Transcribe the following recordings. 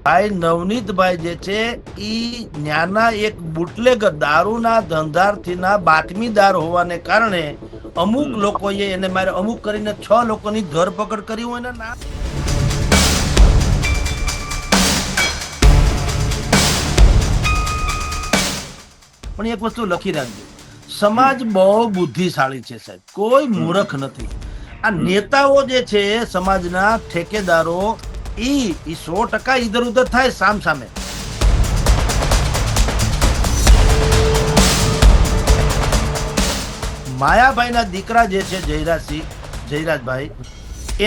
ભાઈ નવનીતભાઈ જે છે ઈ ન્યાના એક બુટલેગર દારૂના ધંધાર્થીના બાતમીદાર હોવાને કારણે અમુક લોકોએ એને મારે અમુક કરીને 6 લોકોની ધરપકડ કરી હોય ને પણ એક વસ્તુ લખી રાખજો, સમાજ બહુ બુદ્ધિશાળી છે સાહેબ, કોઈ મૂર્ખ નથી. આ નેતાઓ જે છે સમાજના ઠેકેદારો ઈ 100% ઇધર ઉધર થાય સામ સામે. માયાભાઈના દીકરા જે છે જયરાજભાઈ,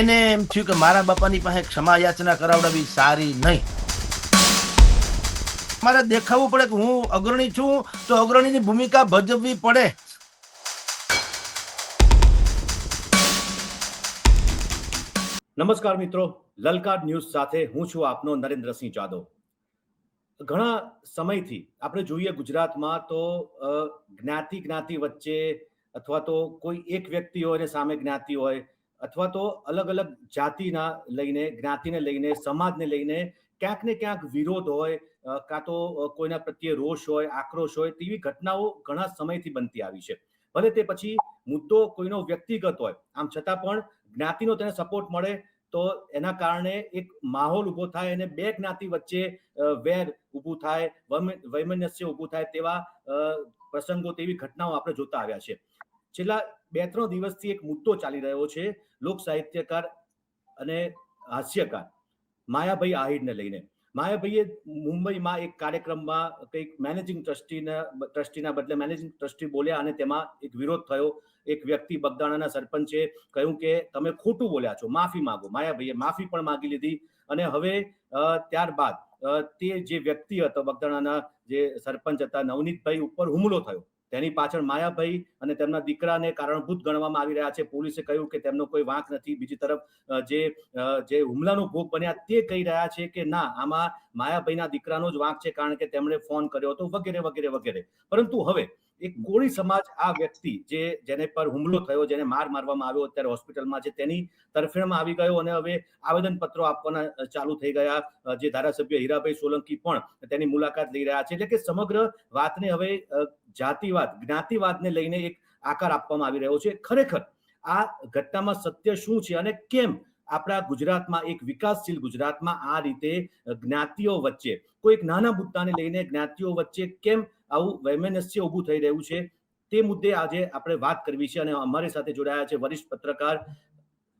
એને એમ થયું કે મારા બાપાની પાસે ક્ષમા યાચના કરાવડાવી સારી નહીં. મારે દેખાવું પડે કે હું અગ્રણી છું તો અગ્રણીની ભૂમિકા ભજવવી પડે. નમસ્કાર મિત્રો, લલકાર ન્યૂઝ સાથે હું છું આપનો નરેન્દ્રસિંહ જાદવ. ઘણા સમયથી આપણે જોઈએ ગુજરાતમાં તો જ્ઞાતિ વચ્ચે અથવા તો કોઈ એક વ્યક્તિ હોય ને સામે જ્ઞાતિ હોય અથવા તો અલગ અલગ જાતિના લઈને જ્ઞાતિને લઈને સમાજને લઈને ક્યાંક ને ક્યાંક વિરોધ હોય, કાં તો કોઈના પ્રત્યે રોષ હોય, આક્રોશ હોય, તેવી ઘટનાઓ ઘણા સમયથી બનતી આવી છે. ભલે તે પછી મુદ્દો કોઈનો વ્યક્તિગત હોય, આમ છતાં પણ જ્ઞાતિનો તેને સપોર્ટ મળે તો એના કારણે એક માહોલ ઉભો થાય અને બે જ્ઞાતિ વચ્ચે વેર ઊભું થાય, વૈમનસ્ય ઊભું થાય, તેવા પ્રસંગો, તેવી ઘટનાઓ આપણે જોતા આવ્યા છે. છેલ્લા 2-3 દિવસથી એક મુદ્દો ચાલી રહ્યો છે લોક સાહિત્યકાર અને હાસ્યકાર માયાભાઈ આહિરને લઈને. માયાભાઈએ મુંબઈમાં એક કાર્યક્રમમાં કંઈક મેનેજિંગ ટ્રસ્ટીના બદલે મેનેજિંગ ટ્રસ્ટી બોલ્યા અને તેમાં એક વિરોધ થયો. એક વ્યક્તિ બગદાણાના સરપંચે કહ્યું કે તમે ખોટું બોલ્યા છો, માફી માંગો. માયાભાઈએ માફી પણ માંગી લીધી અને હવે ત્યારબાદ તે જે વ્યક્તિ હતો બગદાણાના, જે સરપંચ હતા, નવનીતભાઈ ઉપર હુમલો થયો. તેની પાછળ માયાભાઈ અને તેમના દીકરાને કારણભૂત ગણવામાં આવી રહ્યા છે. પોલીસે કહ્યું કે તેમનો કોઈ વાંક નથી. બીજી તરફ જે હુમલાનો ભોગ બન્યા તે કહી રહ્યા છે કે ના, આમાં માયાભાઈના દીકરાનો જ વાંક છે, કારણ કે તેમણે ફોન કર્યો હતો, વગેરે વગેરે વગેરે. પરંતુ હવે એક કોળી સમાજ આ વ્યક્તિ જેને પર હુમલો થયો, જેને મારવામાં આવ્યો, અત્યારે હોસ્પિટલમાં છે, તેની તરફેણમાં આવી ગયો અને હવે આવેદનપત્રો આપવાના ચાલુ થઈ ગયા. જે ધારાસભ્ય હીરાભાઈ સોલંકી પણ તેની મુલાકાત લઈ રહ્યા છે. એટલે કે સમગ્ર વાતને હવે જાતિવાદ, જ્ઞાતિવાદને લઈને એક આકાર આપવામાં આવી રહ્યો છે. ખરેખર આ ઘટનામાં સત્ય શું છે અને કેમ આપણા ગુજરાતમાં, એક વિકાસશીલ ગુજરાતમાં, આ રીતે જ્ઞાતિઓ વચ્ચે, કોઈ એક નાના મુદ્દાને લઈને જ્ઞાતિઓ વચ્ચે કેમ આવું વૈમનસ્ય ઊભું થઈ રહ્યું છે, તે મુદ્દે આજે આપણે વાત કરવી છે. અને અમારી સાથે જોડાયા છે વરિષ્ઠ પત્રકાર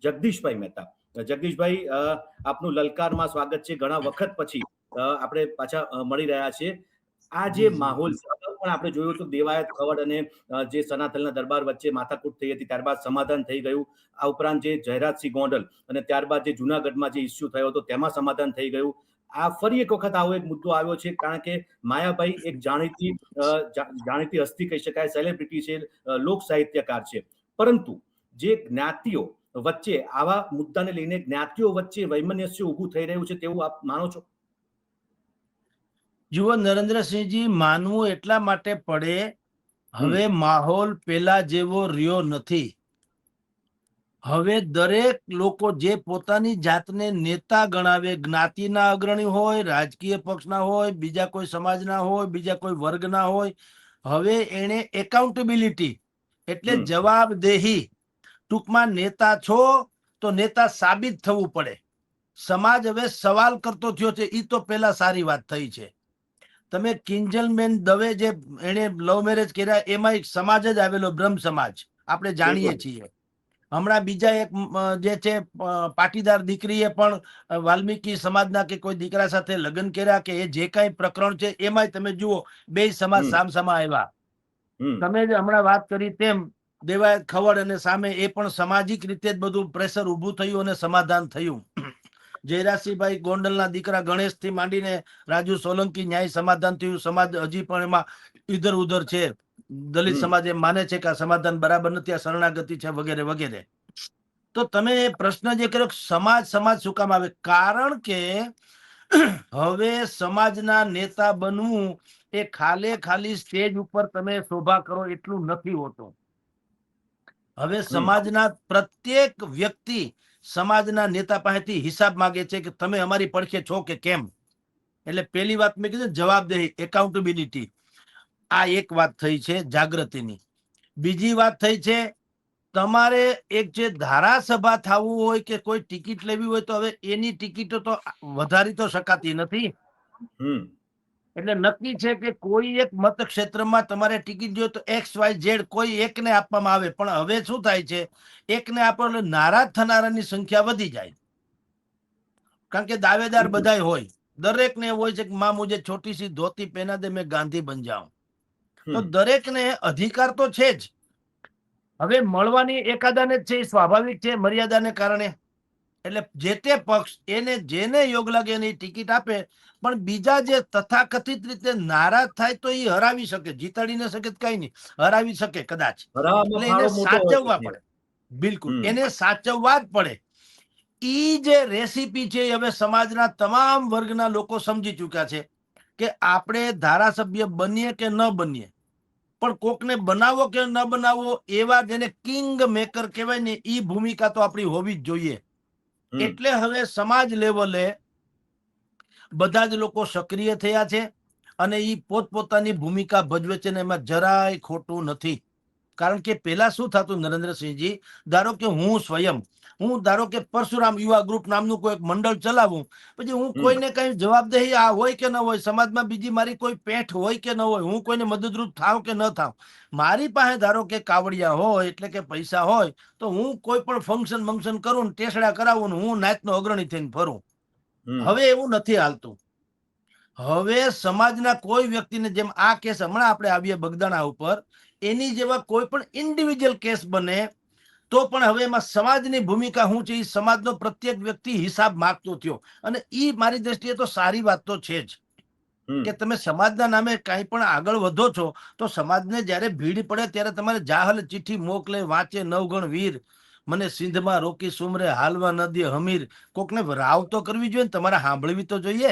જગદીશભાઈ મહેતા. જગદીશભાઈ, આપનું લલકારમાં સ્વાગત છે. ઘણા વખત પછી આપણે પાછા મળી રહ્યા છે. આ જે માહોલ પણ આપણે જોયું તો દેવાયત ખવડ અને જે સનાતનના દરબાર વચ્ચે માથાકૂટ થઈ હતી, ત્યારબાદ સમાધાન થઈ ગયું. આ ઉપરાંત જે જયરાજસિંહ ગોંડલ અને ત્યારબાદ જે જુનાગઢમાં જે ઇસ્યુ થયો હતો તેમાં સમાધાન થઈ ગયું. આ ફરી એક વખત આવો એક મુદ્દો આવ્યો છે, કારણ કે માયાભાઈ એક જાણીતી હસ્તી કહી શકાય, સેલિબ્રિટી છે, લોક સાહિત્યકાર છે. પરંતુ જે જ્ઞાતિઓ વચ્ચે આવા મુદ્દાને લઈને જ્ઞાતિઓ વચ્ચે વૈમનસ્ય ઊભું થઈ રહ્યું છે, તેવું આપ માનો છો? જુઓ નરેન્દ્રસિંહજી, માનવું એટલા માટે પડે, હવે માહોલ પેલા જેવો રહ્યો નથી. હવે દરેક લોકો જે પોતાની જાતને નેતા ગણાવે, જ્ઞાતિના અગ્રણી હોય, રાજકીય પક્ષના હોય, બીજા કોઈ સમાજના હોય, બીજા કોઈ વર્ગના હોય, હવે એને એકાઉન્ટેબિલિટી એટલે જવાબદેહી, ટૂંકમાં નેતા છો તો નેતા સાબિત થવું પડે. સમાજ હવે સવાલ કરતો થયો છે. એ તો પેલા સારી વાત થઈ છે. તમે કિંજલબેન દવે જે એને લવ મેરેજ કર્યા, એમાં એક સમાજ જ આવેલો, બ્રહ્મ સમાજ, આપણે જાણીએ છીએ. હમણાં બીજા એક જે છે પાટીદાર દીકરીએ પણ વાલ્મીકી સમાજના કે કોઈ દીકરા સાથે લગ્ન કર્યા, કે એ જે કઈ પ્રકરણ છે એમાં તમે જુઓ બે સમાજ સામસામા આવ્યા. તમે જે હમણાં વાત કરી તેમ દેવાયત ખવડ અને સામે એ પણ સામાજિક રીતે જ બધું પ્રેશર ઉભું થયું અને સમાધાન થયું. જયરાજસિંહભાઈ ગોંડલના દીકરા ગણેશ થી માંડીને રાજુ સોલંકી ન્યાય સમાધાન થયું. સમાજ હજી પણ એમાં ઇધર ઉધર છે. દલિત સમાજ એમ માને છે કે આ સમાધાન બરાબર નથી, આ શરણાગતિ છે, વગેરે વગેરે. તો તમે પ્રશ્ન જે કર્યો સમાજ શું કામ આવે, કારણ કે હવે સમાજના નેતા બનવું એ ખાલી સ્ટેજ ઉપર તમે શોભા કરો એટલું નથી હોતું. હવે સમાજના પ્રત્યેક વ્યક્તિ સમાજના નેતા પાસેથી હિસાબ માંગે છે કે તમે અમારી પડખે છો કે કેમ. એટલે પેલી વાત મેં કીધું જવાબદેહી, એકાઉન્ટેબિલિટી, આ એક વાત થઈ છે જાગૃતિની. બીજી વાત થઈ છે તમારે એક જે ધારાસભા થવું હોય કે કોઈ ટિકિટ લેવી હોય તો હવે એની ટિકિટો તો વધારી તો શકાતી નથી. એટલે નક્કી છે કે કોઈ એક મતક્ષેત્રમાં તમારે ટિકિટ જોઈએ તો XYZ કોઈ એકને આપવામાં આવે. પણ હવે શું થાય છે, એકને આપો એટલે નારાજ થનારાની સંખ્યા વધી જાય. કારણ કે દાવેદાર બધાય હોય, દરેકને હોય છે કે માં મુજે છોટી સી ધોતી પહેના દે મેં ગાંધી બન જાઉં. તો દરેકને અધિકાર તો છે જ. હવે મળવાની એકાદાને જ છે, એ સ્વાભાવિક છે મર્યાદાને કારણે. એટલે જે તે પક્ષ એને જેને યોગ લાગે એની ટિકિટ આપે. પણ બીજા જે તથાકથિત રીતે નારાજ થાય તો એ હરાવી શકે, જીતાડી ન શકે કઈ નહીં, હરાવી શકે કદાચ. એટલે એને સાચવવા પડે. બિલકુલ, એને સાચવવા જ પડે. ઈ જે રેસીપી છે હવે સમાજના તમામ વર્ગના લોકો સમજી ચુક્યા છે કે આપણે ધારાસભ્ય બનીએ કે ન બનીએ, પણ કોકને બનાવો કે ન બનાવવો, એવા જેને કિંગ મેકર કહેવાય ને, ઈ ભૂમિકા તો આપણી હોવી જ જોઈએ. એટલે હવે સમાજ લેવલે બધા જ લોકો સક્રિય થયા છે અને ઈ પોતપોતાની ભૂમિકા ભજવે છે ને એમાં જરાય ખોટું નથી. કારણ કે પેલા શું થતું નરેન્દ્રસિંહજી, ધારો કે હું ધારો કે પરશુરામ યુવા ગ્રુપ નામનું કોઈ મંડળ ચલાવું, પછી હું કોઈને કઈ જવાબદેહી આ હોય કે ન હોય, સમાજમાં બીજી મારી કોઈ પેઠ હોય કે ન હોય, હું કોઈને મદદરૂપ થાવ કે ન થાવ, મારી પાસે ધારો કે કાવડિયા હોય એટલે કે પૈસા હોય તો હું કોઈ પણ ફંક્શન કરું ને ટેસડા કરાવું ને હું નાતનો અગ્રણી થઈને ફરું. હવે એવું નથી હાલતું. હવે સમાજના કોઈ વ્યક્તિને, જેમ આ કેસ હમણાં આપણે આવીએ બગદાણા ઉપર, એની જેવા કોઈ પણ ઇન્ડિવિજ્યુઅલ કેસ બને તો પણ હવે એમાં સમાજની ભૂમિકા શું છે, એ સમાજનો પ્રત્યેક વ્યક્તિ હિસાબ માંગતો થયો. અને ઈ મારી દ્રષ્ટિએ તો સારી વાત તો છે જ કે તમે સમાજના નામે કઈ પણ આગળ વધો છો તો સમાજને જયારે ભીડ પડે ત્યારે તમારે જાહલ ચિઠ્ઠી મોકલે, વાંચે નવગણ વીર, મને સિંધમાં રોકી સુમરે હાલવા ન દે હમીર. કોકને રાવ તો કરવી જોઈએ ને, તમારે સાંભળવી તો જોઈએ.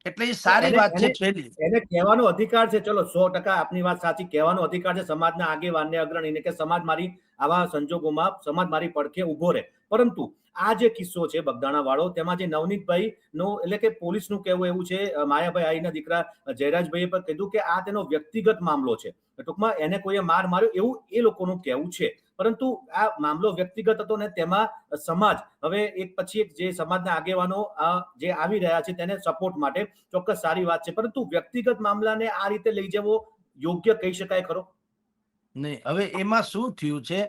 એટલે એ સારી વાત છે. પેલી એને કહેવાનો અધિકાર છે, ચલો 100% આપની વાત સાચી, કહેવાનો અધિકાર છે સમાજના આગેવાનને, અગ્રણીને કે સમાજ મારી આવા સંજોગોમાં સમાજ મારી પડખે ઉભો રહે. પરંતુ આ જે કિસ્સો છે બગદાણા વાળો, તેમાં જે નવનીતભાઈ નું એટલે કે પોલીસનું કહેવું એવું છે, માયાભાઈ આઈના દીકરા જયરાજભાઈએ પણ કીધું કે આ તેનો વ્યક્તિગત મામલો છે. ટૂંકમાં એને કોઈએ માર માર્યો એવું એ લોકોનું કહેવું છે. પરંતુ આ મામલો વ્યક્તિગત હતો ને તેમાં સમાજ હવે એક પછી એક જે સમાજના આગેવાનો જે આવી રહ્યા છે તેને સપોર્ટ માટે ચોક્કસ સારી વાત છે. પરંતુ વ્યક્તિગત મામલાને આ રીતે લઈ જવો યોગ્ય કહી શકાય ખરો? નહીં. હવે એમાં શું થયું છે,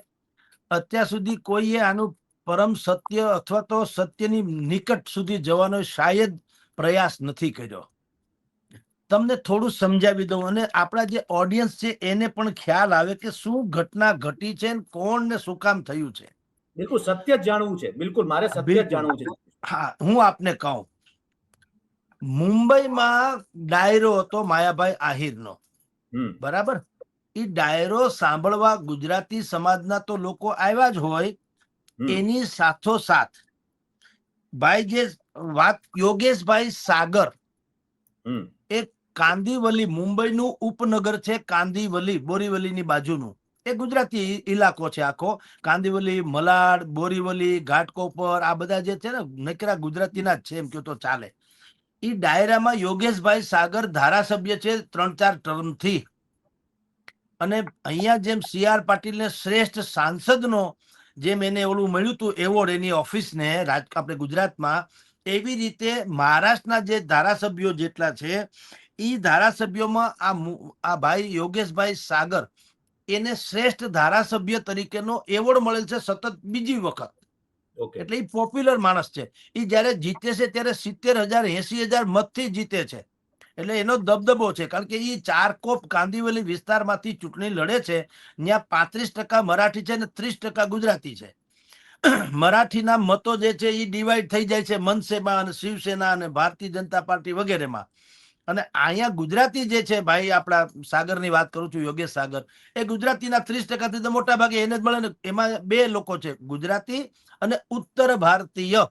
અત્યાર સુધી કોઈએ આનું પરમ સત્ય અથવા તો સત્યની નિકટ સુધી જવાનો શાયદ પ્રયાસ નથી કર્યો. તમને થોડું સમજાવી દઉં અને આપણા જે ઓડિયન્સ છે એને પણ ખ્યાલ આવે કે શું ઘટના ઘટી છે, કોણ ને શું કામ થયું છે. બિલકુલ સત્ય જ જાણવું છે. બિલકુલ મારે સત્ય જ બિલકુલ. જાણવું છે. હા, હું આપને કહું, મુંબઈમાં ડાયરો હતો માયાભાઈ આહિરનો, બરાબર. એ ડાયરો સાંભળવા ગુજરાતી સમાજના તો લોકો આવ્યા જ હોય, એની સાથોસાથ ભાઈ જે વાત, યોગેશભાઈ સાગર, એક કાંદીવલી, મુંબઈનું ઉપનગર છે કાંદીવલી, બોરીવલીની બાજુનું, એ ગુજરાતી ઇલાકો છે આખો. કાંદીવલી, મલાડ, બોરીવલી, ઘાટકોપર, આ બધા જે છે ને નકરા ગુજરાતીના જ છે એમ કહો તો ચાલે. એ ડાયરામાં યોગેશભાઈ સાગર ધારાસભ્ય છે 3-4 ટર્મથી. અને અહીંયા જેમ CR પાટીલને શ્રેષ્ઠ સાંસદનો જેમ એને ઓલું મળ્યું હતું એવોર્ડ એની ઓફિસને આપણે ગુજરાતમાં, એવી રીતે મહારાષ્ટ્રના જે ધારાસભ્યો જેટલા છે એ ધારાસભ્યોમાં આ ભાઈ યોગેશભાઈ સાગર એને શ્રેષ્ઠ ધારાસભ્ય તરીકેનો એવોર્ડ મળેલ છે સતત બીજી વખત. એટલે એ પોપ્યુલર માણસ છે. એ જયારે જીતે છે ત્યારે 70,000 80,000 મતથી જીતે છે. એટલે એનો દબદબો છે. કારણ કે એ ચારકોપ કાંદીવલી વિસ્તારમાંથી ચૂંટણી લડે છે. ત્યાં 35% મરાઠી છે અને 30% ગુજરાતી છે. મરાઠીના મતો જે છે એ ડિવાઈડ થઈ જાય છે મનસેમાં અને શિવસેના અને ભારતીય જનતા પાર્ટી વગેરેમાં. અને અહીંયા ગુજરાતી જે છે ભાઈ, આપણા સાગરની વાત કરું છું, યોગેશ સાગર, એ ગુજરાતીના 30% તો મોટા ભાગે એને જ મળે ને. એમાં 2 લોકો છે, ગુજરાતી અને ઉત્તર ભારતીય.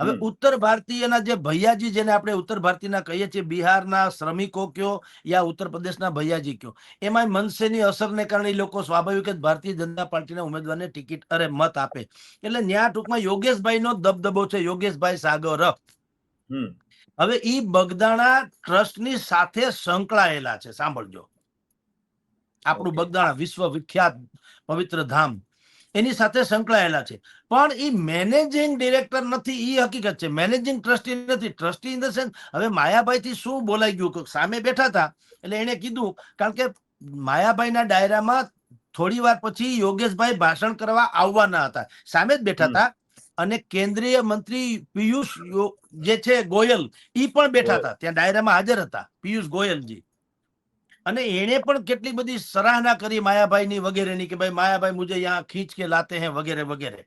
હવે ઉત્તર ભારતીયના જે ભૈયાજી, જેને આપણે ઉત્તર ભારતીયના કહીએ છીએ, બિહારના શ્રમિકો કયો યા ઉત્તર પ્રદેશના ભૈયાજી કયો, એમાં મનસેની અસરને કારણે એ લોકો સ્વાભાવિક જ ભારતીય જનતા પાર્ટીના ઉમેદવારને મત આપે. એટલે ન્યા ટૂંકમાં યોગેશભાઈનો દબદબો છે, યોગેશભાઈ સાગર. હમ. હવે ઈ બગદાણા ટ્રસ્ટની સાથે સંકળાયેલા છે. સાંભળજો, આપણું Okay. બગદાણા વિશ્વ વિખ્યાત પવિત્ર ધામ એની સાથે સંકળાયેલા છે, પણ ઈ મેનેજિંગ ડિરેક્ટર નથી. ઈ હકીકત છે. મેનેજિંગ ટ્રસ્ટી નથી. ટ્રસ્ટી ઇન ધ સેન્સ, હવે માયાભાઈ થી શું બોલાઈ ગયું કે સામે બેઠા હતા એટલે એને કીધું, કારણ કે માયાભાઈના ડાયરામાં થોડી વાર પછી યોગેશભાઈ ભાષણ કરવા આવવાના હતા, સામે જ બેઠા હતા. અને કેન્દ્રીય મંત્રી પિયુષ જે છે ગોયલ, ઈ પણ બેઠા હતા ત્યાં, ડાયરામાં હાજર હતા પિયુષ ગોયલજી. અને એને પણ કેટલી બધી સરાહના કરી માયાભાઈની વગેરેની, કે ભાઈ માયાભાઈ મુझे यहाँ खींच के लाते हैं વગેરે વગેરે.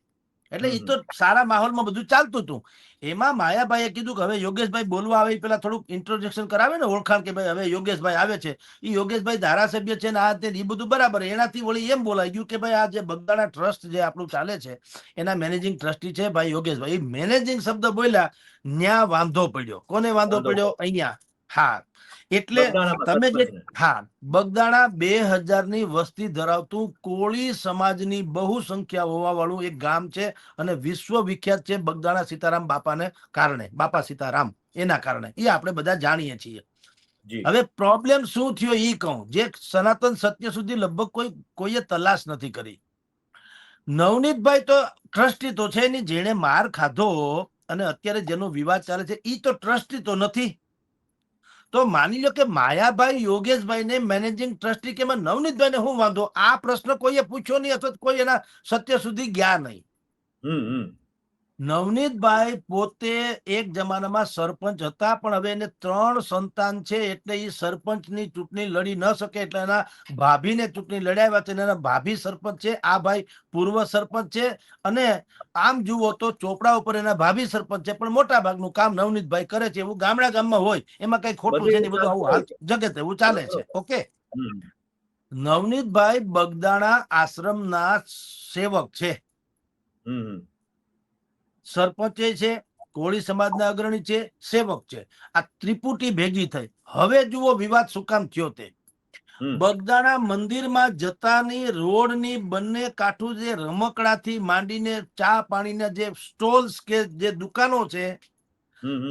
એટલે એ તો સારા માહોલમાં બધું ચાલતું હતું. એમાં માયાભાઈએ કીધું કે હવે યોગેશભાઈ બોલવા આવે એ પેલા થોડુંક ઇન્ટ્રોડક્શન કરાવે ને, ઓળખાણ, કે ભાઈ હવે યોગેશભાઈ આવે છે, એ યોગેશભાઈ ધારાસભ્ય છે ને, આ તે એ બધું બરાબર. એનાથી વળી એમ બોલાઈ ગયું કે ભાઈ આ જે બગદાણા ટ્રસ્ટ જે આપણું ચાલે છે એના મેનેજિંગ ટ્રસ્ટી છે ભાઈ યોગેશભાઈ. એ મેનેજિંગ શબ્દ બોલ્યા, ન્યા વાંધો પડ્યો. કોને વાંધો પડ્યો? અહીંયા. હા, એટલે તમે જે, હા, બગદાણા 2000 ની વસ્તી ધરાવતું કોળી સમાજની બહુ સંખ્યા હોવા વાળું એક ગામ છે, અને વિશ્વ વિખ્યાત છે બગદાણા સીતારામ બાપાને કારણે, બાપા સીતારામ એના કારણે. એ આપણે બધા જાણીએ છીએ. હવે પ્રોબ્લેમ શું થયો એ કહું, જે સનાતન સત્ય સુધી લગભગ કોઈએ તલાશ નથી કરી. નવનીતભાઈ તો ટ્રસ્ટી તો છે નહીં, જેને માર ખાધો અને અત્યારે જેનો વિવાદ ચાલે છે એ તો ટ્રસ્ટી તો નથી. તો માની લો કે માયાભાઈ યોગેશભાઈ ને મેનેજિંગ ટ્રસ્ટી કે નવનીતભાઈ ને શું વાંધો? આ પ્રશ્ન કોઈએ પૂછ્યો નહીં, અથવા કોઈ એના સત્ય સુધી ગયા નહીં. નવનીતભાઈ પોતે એક જમાનામાં સરપંચ હતા, પણ હવે એને 3 સંતાન છે, એટલે એ સરપંચની ચૂંટણી લડી ન શકે, એટલે એના ભાભીને ચૂંટણી લડાવ્યા છે. એના ભાભી સરપંચ છે, આ ભાઈ પૂર્વ સરપંચ છે, અને આમ જુઓ તો ચોપડા ઉપર એના ભાભી સરપંચ છે, પણ મોટા ભાગનું કામ નવનીતભાઈ કરે છે. એવું ગામમાં હોય, એમાં કઈ ખોટું છે નહીં, બધું આવું હાલ જગત એવું ચાલે છે. ઓકે, નવનીતભાઈ બગદાણા આશ્રમના સેવક છે, સરપંચ છે, કોળી સમાજના અગ્રણી છે, સેવક છે. આ ત્રિપુટી ભેગી થઈ. હવે જુઓ વિવાદ શું કામ થયો તે. બગદાણા મંદિરમાં જતાની રોડની બંને કાંઠું જે રમકડાથી માંડીને ચા પાણીના જે સ્ટોલ્સ કે જે દુકાનો છે,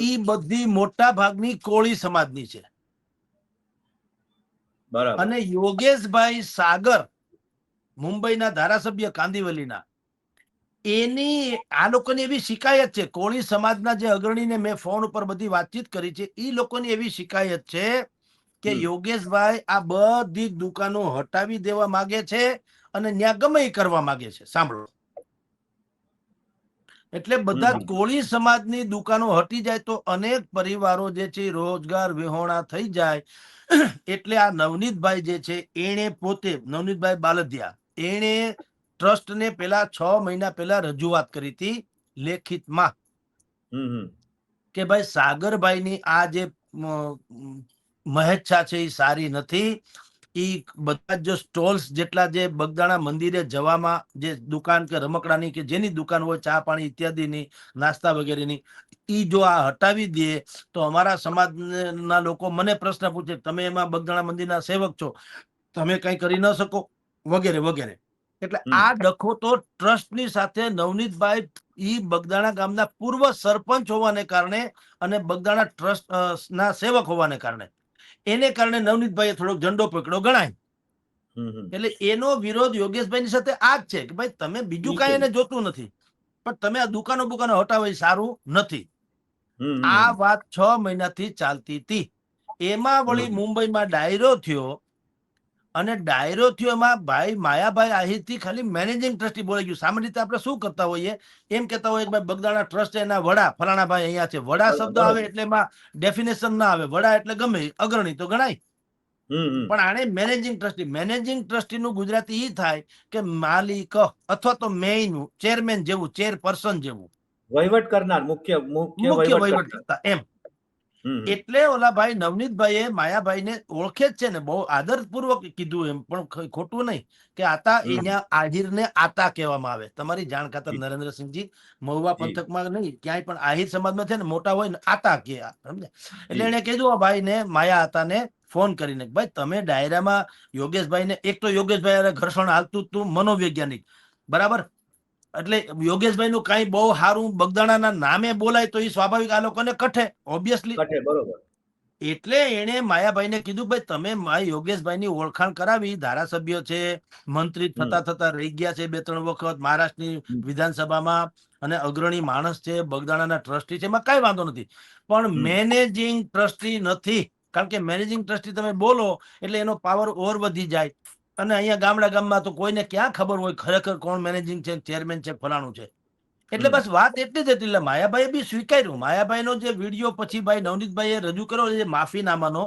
એ બધી મોટા ભાગની કોળી સમાજની છે. અને યોગેશભાઈ સાગર, મુંબઈના ધારાસભ્ય કાંદિવલીના, એની આ લોકોની એવી શિકાયત છે, કોળી સમાજના જે અગ્રણીને મેં ફોન ઉપર બધી વાતચીત કરી છે, એ લોકોની એવી શિકાયત છે કે યોગેશભાઈ આ બધી દુકાનો હટાવી દેવા માંગે છે અને ત્યાં ગમે એ કરવા માંગે છે. સાંભળો, એટલે બધા કોળી સમાજની દુકાનો હટી જાય તો અનેક પરિવારો જે છે રોજગાર વિહોણા થઈ જાય. એટલે આ નવનીતભાઈ જે છે એને પોતે, નવનીતભાઈ બાલદિયા, એને ટ્રસ્ટને પેલા 6 મહિના પહેલા રજૂઆત કરી હતી લેખિતમાં, કે ભાઈ સાગરભાઈની આ જે મહેચ્છા છે એ સારી નથી. એ બધા જ સ્ટોલ્સ જેટલા જે બગદાણા મંદિરે જવામાં જે દુકાન કે રમકડાની કે જેની દુકાન હોય, ચા પાણી ઇત્યાદિની, નાસ્તા વગેરેની, એ જો આ હટાવી દે તો અમારા સમાજના લોકો મને પ્રશ્ન પૂછે, તમે એમાં બગદાણા મંદિરના સેવક છો, તમે કઈ કરી ન શકો વગેરે વગેરે. એટલે આ ડખો તો ટ્રસ્ટની સાથે નવનીતભાઈ ઈ બગદાણા ગામના પૂર્વ સરપંચ હોવાને કારણે અને બગદાણા ટ્રસ્ટ ના સેવક હોવાને કારણે, એને કારણે નવનીતભાઈએ થોડોક ઝંડો પકડ્યો ગણાય. એટલે એનો વિરોધ યોગેશભાઈની સાથે આ જ છે કે ભાઈ તમે બીજું કાંઈ એને જોતું નથી, પણ તમે આ દુકાનો હટાવો એ સારું નથી. આ વાત 6 મહિનાથી ચાલતી હતી. એમાં વળી મુંબઈમાં ડાયરો થયો, અને ડાયરો થયો એમાં ભાઈ માયાભાઈ આહિરથી ખાલી મેનેજિંગ ટ્રસ્ટી બોલાઈ ગયું. સામાન્ય રીતે આપણે શું કરતા હોઈએ, એમ કહેતા હોઈએ કે બગદાણા ટ્રસ્ટ એના વડા ફલાણા ભાઈ અહીંયા છે. વડા શબ્દ આવે એટલે એમાં ડેફિનેશન ના આવે, વડા એટલે ગમે અગ્રણી તો ગણાય. પણ આને મેનેજિંગ ટ્રસ્ટી નું ગુજરાતી એ થાય કે માલિક અથવા તો મેઇન ચેરમેન જેવું, ચેરપર્સન જેવું, વહીવટ કરનાર, મુખ્ય વહીવટ કરતા એમ. એટલે ઓલા ભાઈ નવનીતભાઈએ માયાભાઈને ઓળખે જ છે ને, બહુ આદરપૂર્વક કીધું, એમ પણ ખોટું નહીં કે આતા અહીંયા આહિરને આતા કહેવામાં આવે. તમારી જાણ ખાતર નરેન્દ્રસિંહજી, મહુવા પંથકમાં નહીં ક્યાંય પણ આહિર સમાજમાં છે ને, મોટા હોય ને આતા કે, સમજે. એટલે એને કીધું આ ભાઈને, માયા આતાને ફોન કરીને, ભાઈ તમે ડાયરામાં યોગેશભાઈને, એક તો યોગેશભાઈ ઘર્ષણ હાલતું તું, મનોવૈજ્ઞાનિક બરાબર, એટલે યોગેશભાઈ નું કઈ બહુ સારું બગદાણાના નામે બોલાય તો એ સ્વાભાવિક આ લોકોને કઠે ઓબ્વિયસલી. કઠે, બરોબર. એટલે એને માયાભાઈને કીધું ભાઈ તમે યોગેશભાઈની ઓળખાણ કરાવી, ધારાસભ્ય છે, મંત્રી થતા થતા રહી ગયા છે 2-3 વખત મહારાષ્ટ્રની વિધાનસભામાં, અને અગ્રણી માણસ છે, બગદાણાના ટ્રસ્ટી છે, એમાં કઈ વાંધો નથી. પણ મેનેજિંગ ટ્રસ્ટી નથી, કારણ કે મેનેજિંગ ટ્રસ્ટી તમે બોલો એટલે એનો પાવર ઓર વધી જાય. અને અહીંયા ગામમાં તો કોઈને ક્યાં ખબર હોય ખરેખર કોણ મેનેજિંગ છે, ચેરમેન છે, ફલાણું છે. એટલે બસ વાત એટલી જ હતી. એટલે માયાભાઈએ બી સ્વીકાર્યું. માયાભાઈનો જે વિડીયો પછી ભાઈ નવનીતભાઈએ રજૂ કર્યો જે માફીનામાનો,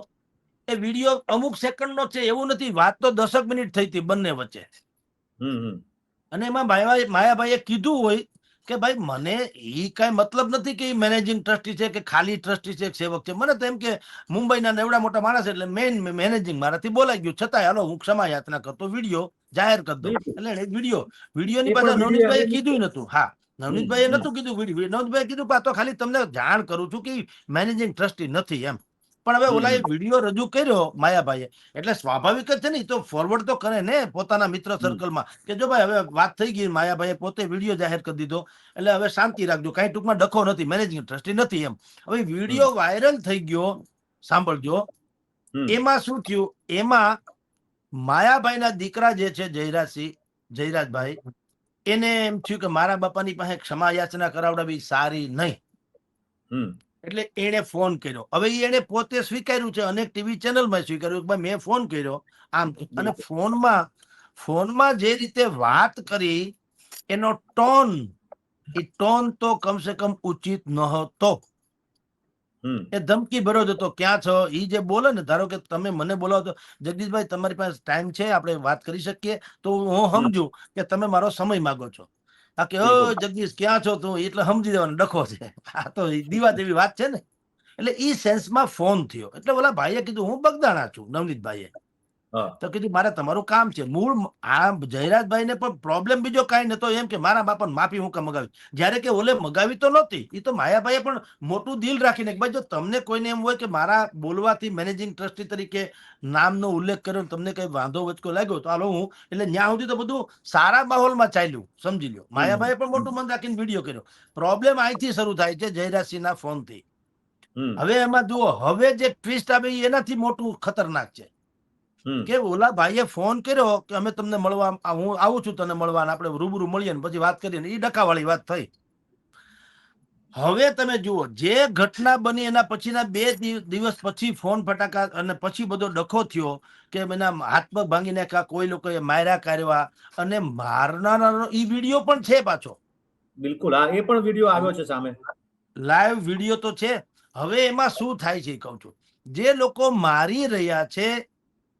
એ વિડીયો અમુક સેકન્ડનો છે એવું નથી, વાત તો 10 મિનિટ થઈ હતી બંને વચ્ચે. અને એમાં માયાભાઈએ કીધું હોય કે ભાઈ મને એ કઈ મતલબ નથી કે મેનેજિંગ ટ્રસ્ટી છે કે ખાલી ટ્રસ્ટી છે, સેવક છે. મને તો એમ કે મુંબઈના એવડા મોટા માણસ એટલે મેઇન મેનેજિંગ મારાથી બોલાઈ ગયું, છતાંય હાલો હું ક્ષમા યાચના કરતો, વિડીયો જાહેર કરી દો. એટલે વિડીયોની પાછળ નવનીતભાઈએ કીધું નતું. હા, નવનીતભાઈએ નતું કીધું વિડીયો. નવનીતભાઈએ કીધું તો ખાલી તમને જાણ કરું છું કે મેનેજિંગ ટ્રસ્ટી નથી એમ. પણ હવે ઓલા વિડીયો રજૂ કર્યો માયાભાઈએ, એટલે સ્વાભાવિક જ છે ને, તો ફોરવર્ડ તો કરે ને પોતાના મિત્ર સર્કલમાં કે જો ભાઈ હવે વાત થઈ ગઈ, માયાભાઈએ પોતે વિડીયો જાહેર કરી દીધો, એટલે હવે શાંતિ રાખજો, કઈ ટૂંકમાં ડખો નથી, મેનેજિંગ ટ્રસ્ટી નથી એમ. હવે વિડીયો વાયરલ થઈ ગયો, સાંભળજો. એમાં શું થયું, એમાં માયાભાઈના દીકરા જે છે જયરાજભાઈ, એને એમ થયું કે મારા બાપાની પાસે ક્ષમા યાચના કરાવડાવી સારી નહીં. એટલે એને ફોન કર્યો. હવે એને પોતે સ્વીકાર્યું છે, અનેક ટીવી ચેનલમાં સ્વીકાર્યું કે મેં ફોન કર્યો આમ. અને ફોનમાં જે રીતે વાત કરી, એનો ટોન તો કમસે કમ ઉચિત નહોતો. એ ધમકી ભર્યો હતો, ક્યાં છો ઈ જે બોલે ને, ધારો કે તમે મને બોલાવો તો જગદીશભાઈ તમારી પાસે ટાઈમ છે, આપણે વાત કરી શકીએ, તો હું સમજુ કે તમે મારો સમય માંગો છો. કે જગદીશ ક્યાં છો તું, એટલે સમજી દેવાનો ડખો છે. આ તો દીવા જેવી વાત છે ને. એટલે ઈ સેન્સમાં ફોન થયો. એટલે ઓલા ભાઈએ કીધું હું બગદાણા છું, નવનીતભાઈએ. તો કીધું મારે તમારું કામ છે. મૂળ આ જયરાજભાઈને પણ પ્રોબ્લેમ બીજો કાંઈ નતો, એમ કે મારા બાપાને માફી હું કામ મગાવી, જ્યારે કે ઓલે મગાવી તો નહોતી. એ તો માયાભાઈએ પણ મોટું દિલ રાખીને ભાઈ જો તમને કોઈને એમ હોય કે મારા બોલવાથી મેનેજિંગ ટ્રસ્ટી તરીકે નામનો ઉલ્લેખ કર્યો, તમને કઈ વાંધો વચકો લાગ્યો તો હાલો હું, એટલે ત્યાં સુધી તો બધું સારા માહોલમાં ચાલ્યું, સમજી લો. માયાભાઈએ પણ મોટું મન રાખીને વિડીયો કર્યો. પ્રોબ્લેમ અહીંથી શરૂ થાય છે, જયરાજસિંહના ફોનથી. હવે એમાં જુઓ, હવે જે ટ્વિસ્ટ આવે એનાથી મોટું ખતરનાક છે કે ઓલા ભાઈએ ફોન કર્યો કે અમે તમને મળવા, હું આવું છું તને મળવા, આપણે રૂબરૂ મળીએ ને પછી વાત કરીએ. એ ડકાવાળી વાત થઈ. હવે તમે જુઓ, જે ઘટના બની એના પછીના 2 દિવસ પછી ફોન ફટાકા, અને પછી બધો ડખો થયો કે એના હાથ પગ ભાંગી નાખ્યા, કોઈ લોકોએ માર્યા કાઢવા, અને મારનારાનો ઈ વિડીયો પણ છે પાછો. બિલકુલ, હા, એ પણ વિડીયો આવ્યો છે સામે, લાઈવ વિડીયો તો છે. હવે એમાં શું થાય છે કહું છું, જે લોકો મારી રહ્યા છે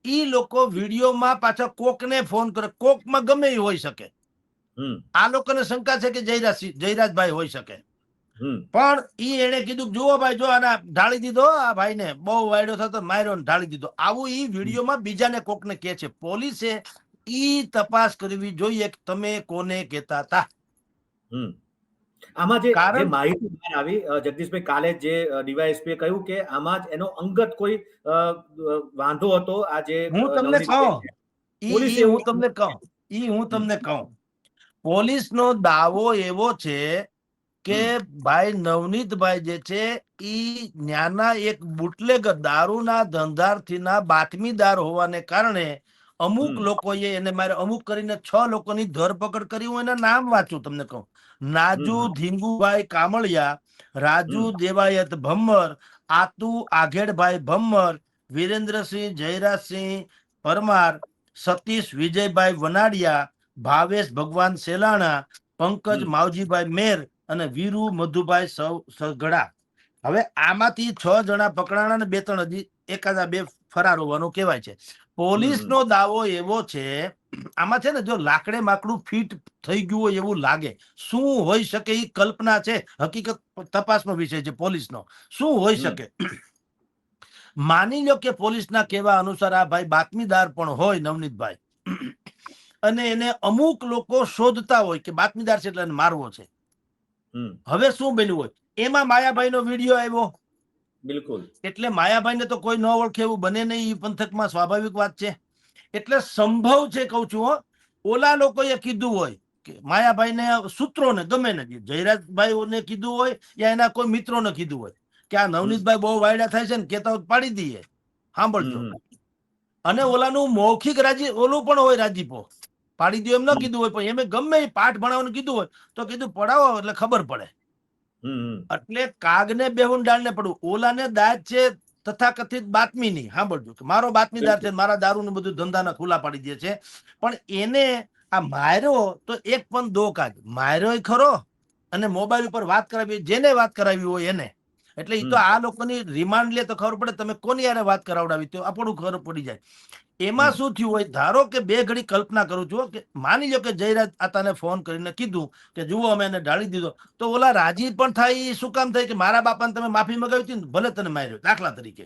ઈ લોકો વિડીયોમાં પાછા કોકને ફોન કરે, કોકમાં ગમે એ હોઈ શકે. આ લોકોને શંકા છે કે જયરાજભાઈ હોઈ શકે. પણ ઈ એને કીધું જુઓ ભાઈ, જો આના ઢાળી દીધો, આ ભાઈને બહુ વાયડો થતો, માર્યો ને ઢાળી દીધો, આવું ઈ વિડીયોમાં બીજાને કોકને કહે છે. પોલીસે ઈ તપાસ કરવી જોઈએ કે તમે કોને કહેતા હતા. આમાં જે માહિતી બહાર આવી, જગદીશભાઈ, કાલે જે ડીવાયએસપી કહ્યું કે આમાં જ એનો અંગત કોઈ વાંધો હતો. આ જે હું તમને કહું, પોલીસનો દાવો એવો છે કે ભાઈ નવનીતભાઈ જે છે ઈ ન્યાના એક બુટલેગર, દારૂના ધંધાર્થીના બાતમીદાર હોવાને કારણે અમુક લોકોએ એને મારે, અમુક કરીને 6 લોકોની ધરપકડ કરી. હું એના નામ વાંચું તમને કહું: નાજુ ધીંગુભાઈ કામળિયા, રાજુ દેવાયત ભમ્મર, આતુ આઘેડભાઈ ભમ્મર, વિરેન્દ્રસિંહ જયરાજસિંહ પરમાર, સતીશ વિજયભાઈ વનાડિયા, ભાવેશ ભગવાન સેલાણા, પંકજ માવજીભાઈ મેર અને વીરુ મધુભાઈ સગડા. હવે આમાંથી 6 જણા પકડાણા ને 2-3 હજી એકાદા 2 ફરાર હોવાનું કહેવાય છે. પોલીસનો દાવો એવો છે, આમાં છે ને, જો લાકડે માકડું ફિટ થઈ ગયું હોય એવું લાગે. શું હોઈ શકે એ કલ્પના છે, હકીકત તપાસનો વિષય છે પોલીસનો. શું હોઈ શકે? માની લો કે પોલીસના કહેવા અનુસાર આ ભાઈ બાતમીદાર પણ હોય, નવનીતભાઈ, અને એને અમુક લોકો શોધતા હોય કે બાતમીદાર છે એટલે એને મારવો છે. હવે શું બન્યું હોય, એમાં માયાભાઈનો વિડીયો આવ્યો. બિલકુલ. એટલે માયાભાઈને તો કોઈ ન ઓળખે એવું બને નહીં, એ પંથકમાં સ્વાભાવિક વાત છે. એટલે સંભવ છે, કઉ છું, ઓલા લોકોએ કીધું હોય કે માયાભાઈને સૂત્રોને ગમે ને જયરાજભાઈ કીધું હોય યા એના કોઈ મિત્રોને કીધું હોય કે આ નવનીતભાઈ બહુ વાયડા થાય છે ને કેતા પાડી દઈએ, સાંભળજો. અને ઓલાનું મૌખિક ઓલું પણ હોય રાજીપો, પાડી દો એમ ન કીધું હોય, પણ એમ ગમે એ પાઠ ભણાવવાનું કીધું હોય તો કીધું પડાવો એટલે ખબર પડે. એટલે કાગને બેહુન ડાળને પડવું. ઓલાને દાજ છે તથાકથિત બાતમીની, સાંભળજો કે મારો બાતમીદાર છે, મારા દારૂ ને બધું ધંધાના ખુલ્લા પાડી દે છે. પણ એને આ માર્યો તો એક પણ દો કાજ માર્યો ખરો, અને મોબાઈલ ઉપર વાત કરાવી, જેને વાત કરાવી હોય એને. એટલે એ તો આ લોકોની રિમાન્ડ લે તો ખબર પડે તમે કોની યારે વાત કરાવડાવી, તો આપણું ખબર પડી જાય. એમાં શું થયું હોય, ધારો કે બે ઘડી કલ્પના કરું છું કે માની લો કે જયરાજ આતાને ફોન કરીને કીધું કે જુઓ અમે એને ઢાળી દીધો, તો ઓલા રાજી પણ થાય. શું કામ થાય કે મારા બાપાને તમે માફી મગાવી હતી, ભલે તને માર્યો દાખલા તરીકે.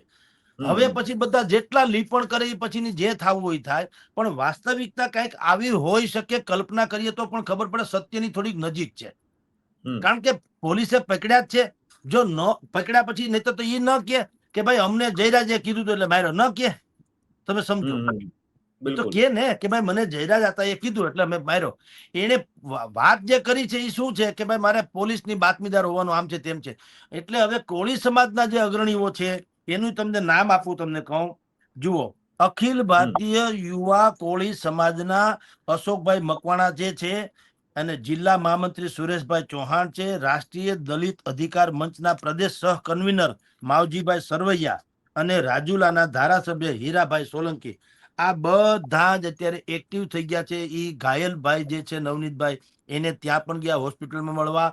હવે પછી બધા જેટલા લીપણ કરે એ પછીની જે થવું હોય થાય, પણ વાસ્તવિકતા કઈક આવી હોઈ શકે. કલ્પના કરીએ તો પણ ખબર પડે સત્યની થોડીક નજીક છે. કારણ કે પોલીસે પકડ્યા જ છે. જો ન પકડ્યા પછી નહીં તો એ ન કે ભાઈ અમને જયરાજે કીધું હતું એટલે માર્યો, ન કે. તમે સમજો તો કે ને કે ભાઈ મને જયરાજ હતા એ કીધું એટલે અમે માર્યો. એને વાત જે કરી છે એ શું છે કે ભાઈ મારે પોલીસની બાતમીદાર હોવાનું આમ છે તેમ છે. એટલે હવે કોળી સમાજના જે અગ્રણીઓ છે એનું તમને નામ આપું, તમને કહું. જુઓ, અખિલ ભારતીય યુવા કોળી સમાજના અશોકભાઈ મકવાણા જે છે, અને જિલ્લા મહામંત્રી સુરેશભાઈ ચૌહાણ છે, રાષ્ટ્રીય દલિત અધિકાર મંચના પ્રદેશ સહ કન્વીનર માવજીભાઈ સરવૈયા, અને રાજુલાના ધારાસભ્ય હીરાભાઈ સોલંકી, આ બધા જ અત્યારે એક્ટિવ થઈ ગયા છે. એ ઘાયલભાઈ જે છે નવનીતભાઈ, એને ત્યાં પણ ગયા હોસ્પિટલમાં મળવા.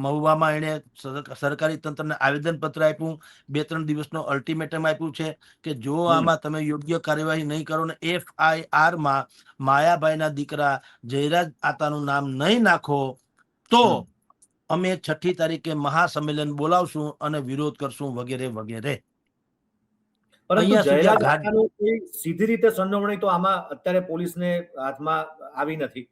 મહુવામાં એને સરકારી તંત્રને આવેદન પત્ર આપ્યું, 2-3 દિવસનો અલ્ટિમેટમ આપ્યું છે કે જો આમાં તમે યોગ્ય કાર્યવાહી નહીં કરો ને FIR માં માયાભાઈના દીકરા જયરાજ આતાનું નામ નહીં નાખો તો અમે 6ઠી તારીખે મહાસંમેલન બોલાવશું અને વિરોધ કરશું વગેરે વગેરે. પરંતુ જયરાજ આતાનું કોઈ સીધી રીતે સંડોવણી તો આમાં અત્યારે પોલીસને હાથમાં આવી નથી.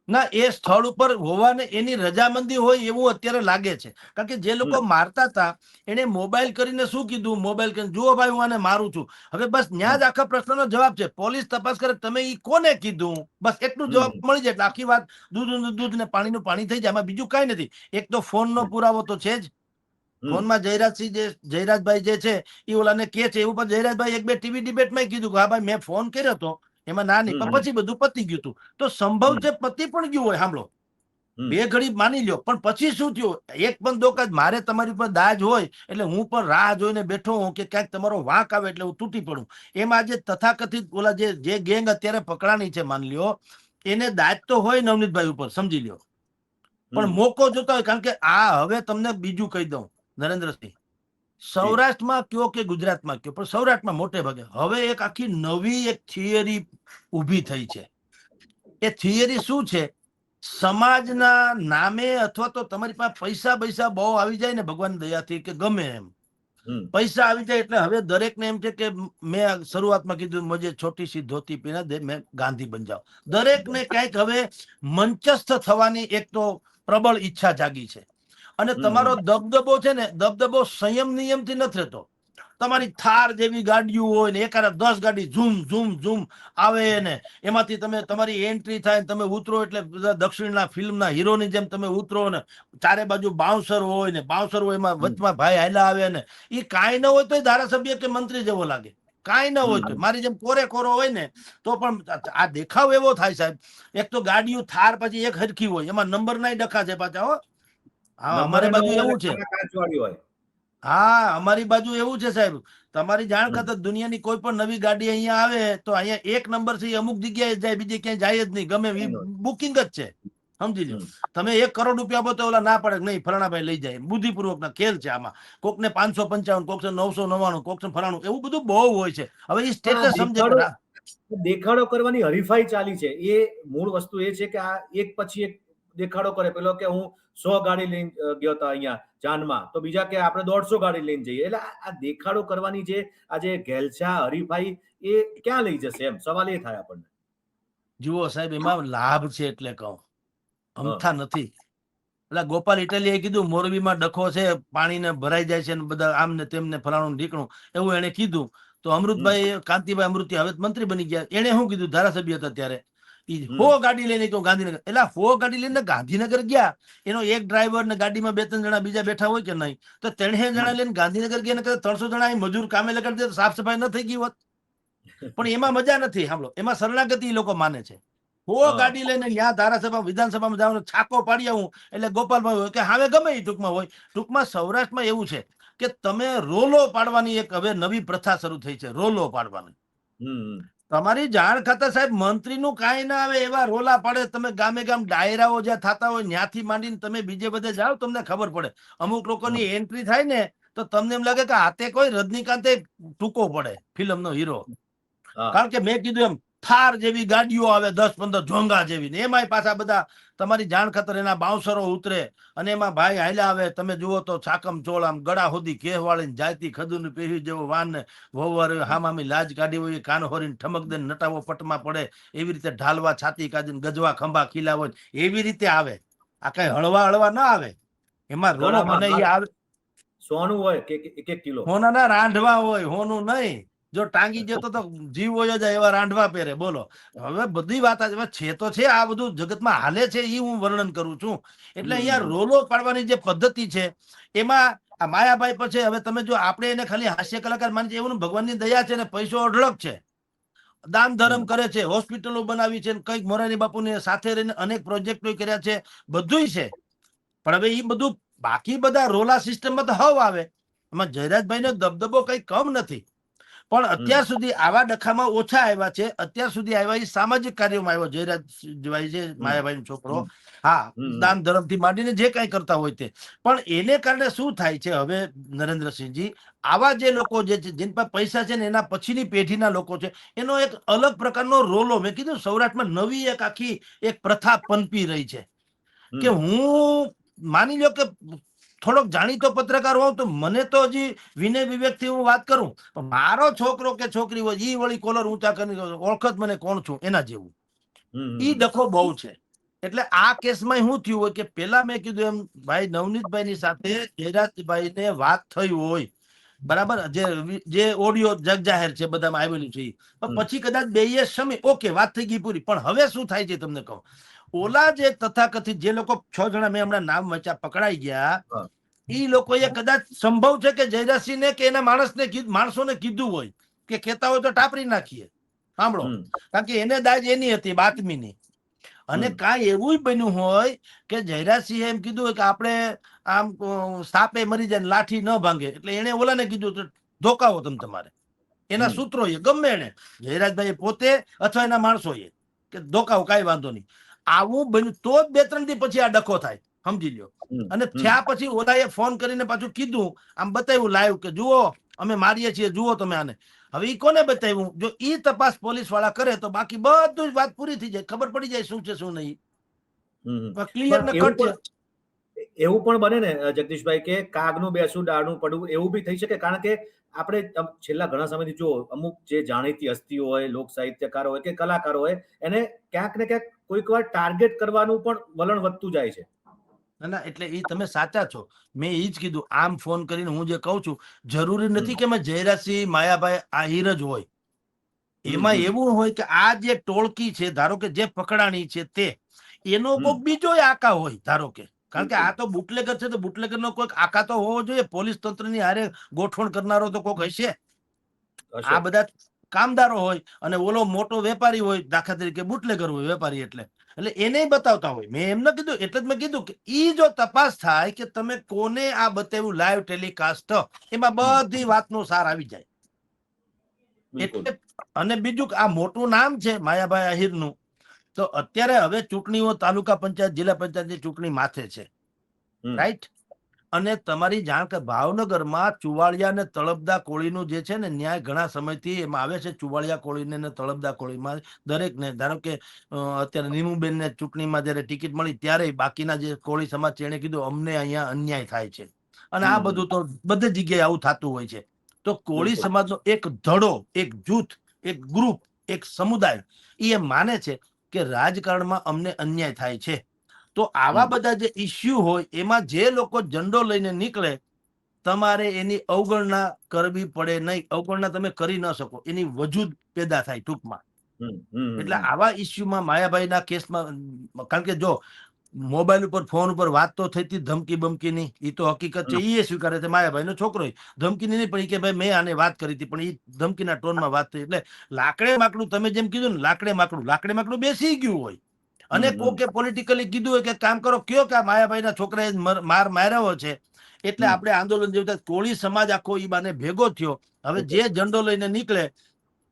ના, એ સ્થળ ઉપર હોવાને એની રજામંદી હોય એવું અત્યારે લાગે છે. કારણ કે જે લોકો મારતા હતા એને મોબાઈલ કરીને શું કીધું, મોબાઈલ કરીને જુઓ ભાઈ હું આને મારું છું. હવે બસ ત્યાં જ આખા પ્રશ્નનો જવાબ છે. પોલીસ તપાસ કરે તમે ઈ કોને કીધું, બસ એટલું જવાબ મળી જાય એટલે આખી વાત દૂધ ને પાણીનું પાણી થઈ જાય. એમાં બીજું કઈ નથી. એક તો ફોનનો પુરાવો તો છે જ. ફોનમાં જયરાજભાઈ જે છે એ ઓલાને કે છે એવું, પણ જયરાજભાઈ 1-2 ટીવી ડિબેટમાં કીધું કે હા ભાઈ મેં ફોન કર્યો હતો, એમાં ના નહીં, પણ પછી બધું પતી ગયું હતું. તો સંભવ છે પતિ પણ ગયું હોય. સાંભળો, 2 ઘડી માની લ્યો, પણ પછી શું થયું, એક પણ દોકાજ મારે તમારી પર દાજ હોય એટલે હું પણ રાહ જોઈને બેઠો હું કે ક્યાંક તમારો વાંક આવે એટલે હું તૂટી પડું. એમાં જે તથાકથિત ઓલા જે ગેંગ અત્યારે પકડાણી છે, માની લ્યો એને દાજ તો હોય નવનીતભાઈ ઉપર, સમજી લ્યો, પણ મોકો જોતા હોય. કારણ કે આ હવે તમને બીજું કહી દઉં નરેન્દ્રસિંહ, સૌરાષ્ટ્રમાં કયો કે ગુજરાતમાં કયો, પણ સૌરાષ્ટ્રમાં મોટે ભાગે હવે એક આખી નવી એક થિયરી ઊભી થઈ છે. એ થિયરી શું છે, સમાજના નામે અથવા તો તમારી પાસે પૈસા બહુ આવી જાય ને ભગવાન દયાથી કે ગમે એમ પૈસા આવી જાય એટલે હવે દરેકને એમ છે કે મેં શરૂઆતમાં કીધું મુજે છોટી સી ધોતી પીના દે મેં ગાંધી બન જાઉં. દરેકને ક્યાંક હવે મંચસ્થ થવાની એક તો પ્રબળ ઈચ્છા જાગી છે. અને તમારો દબદબો છે ને, દબદબો સંયમ નિયમથી નથી રહેતો. તમારી થાર જેવી ગાડીઓ હોય ને એકાદ 10 ગાડી ઝૂમ ઝૂમ ઝૂમ આવે ને એમાંથી તમે તમારી એન્ટ્રી થાય, તમે ઉતરો એટલે દક્ષિણના ફિલ્મના હીરોની જેમ તમે ઉતરો ને ચારે બાજુ બાઉન્સર હોય ને બાઉન્સર હોય, એમાં વચમાં ભાઈ હાલ્યા આવે ને એ કાંઈ ન હોય તો ધારાસભ્ય કે મંત્રી જેવો લાગે, કાંઈ ન હોય તો મારી જેમ કોરો હોય ને તો પણ આ દેખાવ એવો થાય સાહેબ. એક તો ગાડીઓ થાર પછી એક હરખી હોય, એમાં નંબર ના ડખા છે પાછા. હા, અમારી બાજુ એવું છે. હા, અમારી બાજુ એવું છે સાહેબ. તમારી જાણ ખાતર દુનિયાની કોઈ પણ નવી ગાડી અહીંયા આવે તો અહીંયા એક નંબર થી અમુક જગ્યાએ જાય, બીજે ક્યાંય જાય જ નહીં. ગમે બુકિંગ જ છે, સમજી લો. તમે 1 કરોડ રૂપિયા આપો તો ઓલા ના પડે નહીં, ફલાણાભાઈ લઈ જાય. બુદ્ધિપૂર્વક ના ખેલ છે આમાં. કોકને 555, કોકને 999, કોકને ફલાણું, એવું બધું બહુ હોય છે. હવે એ સ્ટેટસ સમજે દેખાડો કરવાની હરીફાઈ ચાલી છે. એ મૂળ વસ્તુ એ છે કે આ એક પછી એક દેખાડો કરે. પેલો કે હું 100 ગાડી લઈને ગયો હતો અહીંયા જાનમાં, તો બીજા કે આપણે 150 ગાડી લઈને જઈએ. એટલે આ દેખાડો કરવાની જે આ જે ઘેલછા હરીફાઈ એ ક્યાં લઈ જશે એમ સવાલ એ થાય આપણને. જુઓ સાહેબ, એમાં લાભ છે એટલે કહું, અમથા નથી. એટલે ગોપાલ ઇટાલિયાએ કીધું મોરબીમાં ડખો છે, પાણીને ભરાઈ જાય છે ને બધા આમ ને તેમને ફલાણું ઢીકણું, એવું એને કીધું. તો અમૃતભાઈ, કાંતિભાઈ અમૃતિ હવે મંત્રી બની ગયા, એને શું કીધું, ધારાસભ્ય હતા ત્યારે ગાડી લઈને તો ગાંધીનગર, એટલે 100 ગાડી લઈને ગાંધીનગર ગયા. એનો એક ડ્રાઈવર ને ગાડીમાં 2-3 જણા બીજા બેઠા હોય કે નહીં, તો 300 જણા લઈને ગાંધીનગર ગયા ને 300 જણા અહીં મજૂર કામે લગાડી દે, સાફ સફાઈ ન થઈ ગઈ હોત. પણ એમાં મજા નથી. સાંભળો, એમાં શરણાગતિ લોકો માને છે. ગાડી લઈને ત્યાં ધારાસભા વિધાનસભામાં જવાનો છાકો પાડી આવું એટલે ગોપાલભાઈ હોય કે હવે ગમે એ ટૂંકમાં હોય. ટૂંકમાં સૌરાષ્ટ્રમાં એવું છે કે તમે રોલો પાડવાની એક હવે નવી પ્રથા શરૂ થઈ છે, રોલો પાડવાની. તમારી જાણ ખાતા સાહેબ મંત્રીનું કાંઈ ના આવે એવા રોલા પાડે. તમે ગામે ગામ ડાયરાઓ જ્યાં થતા હોય ત્યાંથી માંડીને તમે બીજે બધે જાઓ, તમને ખબર પડે. અમુક લોકોની એન્ટ્રી થાય ને તો તમને એમ લાગે કે હાથે કોઈ રજનીકાંતે ટૂંકો પડે, ફિલ્મનો હીરો. કારણ કે મેં કીધું એમ થાર જેવી ગાડીઓ આવે 10-15 ઝોંગા જેવી, ને એમાંય પાછા બધા તમારી જાણ ખાતર એના બાઉન્સરો ઉતરે અને એમાં ભાઈ હાલ્યા આવે. તમે જુઓ તો છાકમ ચોળ આમ ગળા સુધી કેહવાળીને જાયતી ખદુની પેહી જેવો વાન ને વહુવાર હામામી લાજ કાઢી હોય, કાન હોરીને ઠમક દે નટાવો પટમાં પડે એવી રીતે ઢાલવા છાતી કાઢીને ગજવા ખંભા ખીલા હોય એવી રીતે આવે. આ કઈ હળવા ના આવે. એમાં રોલો મને આવે સોનું હોય કે 1 કિલો હોનાના રાંધવા હોય, હોનું નહીં. જો ટાંગી જતો તો જીવ હોય જાય એવા રાંધવા પહેરે. બોલો, હવે બધી વાત છે તો છે, આ બધું જગતમાં હાલે છે એ હું વર્ણન કરું છું. એટલે અહીંયા રોલો પાડવાની જે પદ્ધતિ છે એમાં આ માયાભાઈ પછી હવે તમે જો આપણે એને ખાલી હાસ્ય કલાકાર માની એવું ભગવાનની દયા છે ને પૈસો અઢળક છે, દાન ધર્મ કરે છે, હોસ્પિટલો બનાવી છે, કઈક મોરારી બાપુની સાથે રહીને અનેક પ્રોજેક્ટો કર્યા છે, બધું છે. પણ હવે એ બધું બાકી બધા રોલા સિસ્ટમમાં તો હવ આવે. એમાં જયરાજભાઈ નો દબદબો કઈ કમ નથી. પણ અત્યાર સુધી આવા ડખામાં ઓછા આવ્યા છે. અત્યાર સુધી આવ્યા એ સામાજિક કાર્યોમાં આવ્યો જયરાજભાઈ છે, માયાભાઈ છોકરો. હા, દાન ધર્મ થી માંડીને જે કઈ કરતા હોય તે. પણ એને કારણે શું થાય છે હવે નરેન્દ્રસિંહજી, આવા જે લોકો જે છે જેની પાસે પૈસા છે ને એના પછીની પેઢીના લોકો છે, એનો એક અલગ પ્રકારનો રોલો, મેં કીધું સૌરાષ્ટ્રમાં નવી એક આખી એક પ્રથા પનપી રહી છે. કે હું માની લો કે થોડોક જાણીતો પત્રકાર હોઉં તો મને તો હજી વિનય વિવેક થી હું વાત કરું, મારો છોકરો કે છોકરી હોય ઈ વળી કોલર ઊંચા કરીને ઓળખત મને કોણ છું એના જેવું. ઈ ડખો બહુ છે. એટલે આ કેસમાં શું થયું હોય કે પેલા મેં કીધું એમ ભાઈ નવનીતભાઈ ની સાથે જયરાજભાઈ ને વાત થઈ હોય, બરાબર, જે ઓડિયો જગ જાહેર છે બધામાં આવેલું છે. પછી કદાચ બેયે સમી ઓકે વાત થઈ ગઈ પૂરી. પણ હવે શું થાય છે તમને કહું, ઓલા જે તથાકથિત જે લોકો 6 જણા મેં હમણાં નામ વચ્ચા પકડાઈ ગયા, એ લોકોએ કદાચ સંભવ છે કે જયરાજસિંહને કે એના માણસોને કીધું હોય કે કહેતા હોય તો ટાપરી નાખીએ. સાંભળો, કારણ કે એને દાજ એની હતી બાતમીની. અને કાંઈ એવું બન્યું હોય કે જયરાજસિંહે એમ કીધું હોય કે આપણે આમ સાપે મરી જાય લાઠી ન ભાંગે, એટલે એને ઓલાને કીધું તો ધોકાવો તમે તમારે. એના સૂત્રો ગમે એને જયરાજભાઈ પોતે અથવા એના માણસોએ કે ધોકાવો, કાંઈ વાંધો નહીં. આવું બન્યું તો જ 2-3 દી પછી આ ડખો થાય, સમજી લ્યો. અને થયા પછી ઓલાએ ફોન કરીને પાછું કીધું, આમ બતાવ્યું લાઈવ કે જુઓ અમે મારીએ છીએ, જુઓ તમે આને. હવે ઈ કોને બતાવ્યું? જો ઈ તપાસ પોલીસ વાળા કરે તો બાકી બધું જ વાત પૂરી થઈ જાય, ખબર પડી જાય શું છે શું નહીં. ક્લિયર ને કટ છે. એવું પણ બને ને જગદીશભાઈ કે કાગનું બેસું ડાળનું પડવું, એવું બી થઈ શકે. કારણ કે આપણે છેલ્લા ઘણા સમયથી જો અમુક જે જાણીતી હસ્તીઓ હોય, લોક સાહિત્યકારો હોય કે કલાકારો હોય, એને ક્યાંક ને ક્યાંક કોઈક વાર ટાર્ગેટ કરવાનું પણ વલણ વધતું જાય છે. ના, એટલે એ તમે સાચા છો. મેં એ જ કીધું, આમ ફોન કરીને હું જે કહું છું, જરૂરી નથી કે મેં જયરાજસિંહ માયાભાઈ આહિર જ હોય. એમાં એવું હોય કે આ જે ટોળકી છે, ધારો કે જે પકડાણી છે તે એનો કોઈક બીજો આકા હોય, ધારો કે. કારણ કે આ તો બુટલેગર છે, તો બુટલેગર નો કોઈક આકા તો હોવો જોઈએ. પોલીસ તંત્રની હારે ગોઠવણ કરનારો તો કોઈક હશે. આ બધા કામદારો હોય અને ઓલો મોટો વેપારી હોય, દાખલા તરીકે બુટલેગર હોય વેપારી, એટલે એને બતાવતા હોય. મેં એમ ન કીધું, એટલે જ મેં કીધું કે ઈ જો તપાસ થાય કે તમે કોને આ બતાવ્યું લાઈવ ટેલિકાસ્ટ, એમાં બધી વાતનો સાર આવી જાય. એટલે અને બીજું આ મોટું નામ છે માયાભાઈ આહિરનું, તો અત્યારે હવે ચૂંટણીઓ તાલુકા પંચાયત, જિલ્લા પંચાયતની ચૂંટણી માથે છે, રાઈટ? અને તમારી જાણ કે ભાવનગરમાં ચુવાડિયા ને તળપદા કોળીનું જે છે ને ન્યાય ઘણા સમયથી એમાં આવે છે. ચુવાડિયા કોળીને ને તળપદા કોળીમાં દરેકને, ધારો કે અત્યારે નીમુબેનને ચૂંટણીમાં જયારે ટિકિટ મળી ત્યારે બાકીના જે કોળી સમાજ છે એને કીધું અમને અહીંયા અન્યાય થાય છે. અને આ બધું તો બધી જગ્યાએ આવું થતું હોય છે. તો કોળી સમાજનો એક ધડો, એક જૂથ, એક ગ્રુપ, એક સમુદાય એ માને છે કે રાજકારણમાં અમને અન્યાય થાય છે. તો આવા બધા જે ઇસ્યુ હોય એમાં જે લોકો ઝંડો લઈને નીકળે, તમારે એની અવગણના કરવી પડે નહીં. અવગણના તમે કરી ન શકો, એની વજૂદ પેદા થાય ટૂંકમાં. એટલે આવા ઇસ્યુમાં માયાભાઈના કેસમાં, કારણ કે જો મોબાઈલ ઉપર ફોન ઉપર વાત તો થઈ હતી ધમકી બમકીની, એ તો હકીકત છે, એ સ્વીકારે છે. માયાભાઈનો છોકરો ધમકીની નહીં, પણ કે ભાઈ મેં આને વાત કરી હતી, પણ એ ધમકીના ટોનમાં વાત થઈ. એટલે લાકડે માકડું, તમે જેમ કીધું ને, લાકડે માકડું બેસી ગયું હોય, અને કોકે પોલિટિકલી કીધું હોય કે કામ કરો, કયો કે આ માયાભાઈના છોકરાએ માર માર્યો છે, એટલે આપણે આંદોલન જેવું થાય. કોળી સમાજ આખો ઈ બાને ભેગો થયો. હવે જે ઝંડો લઈને નીકળે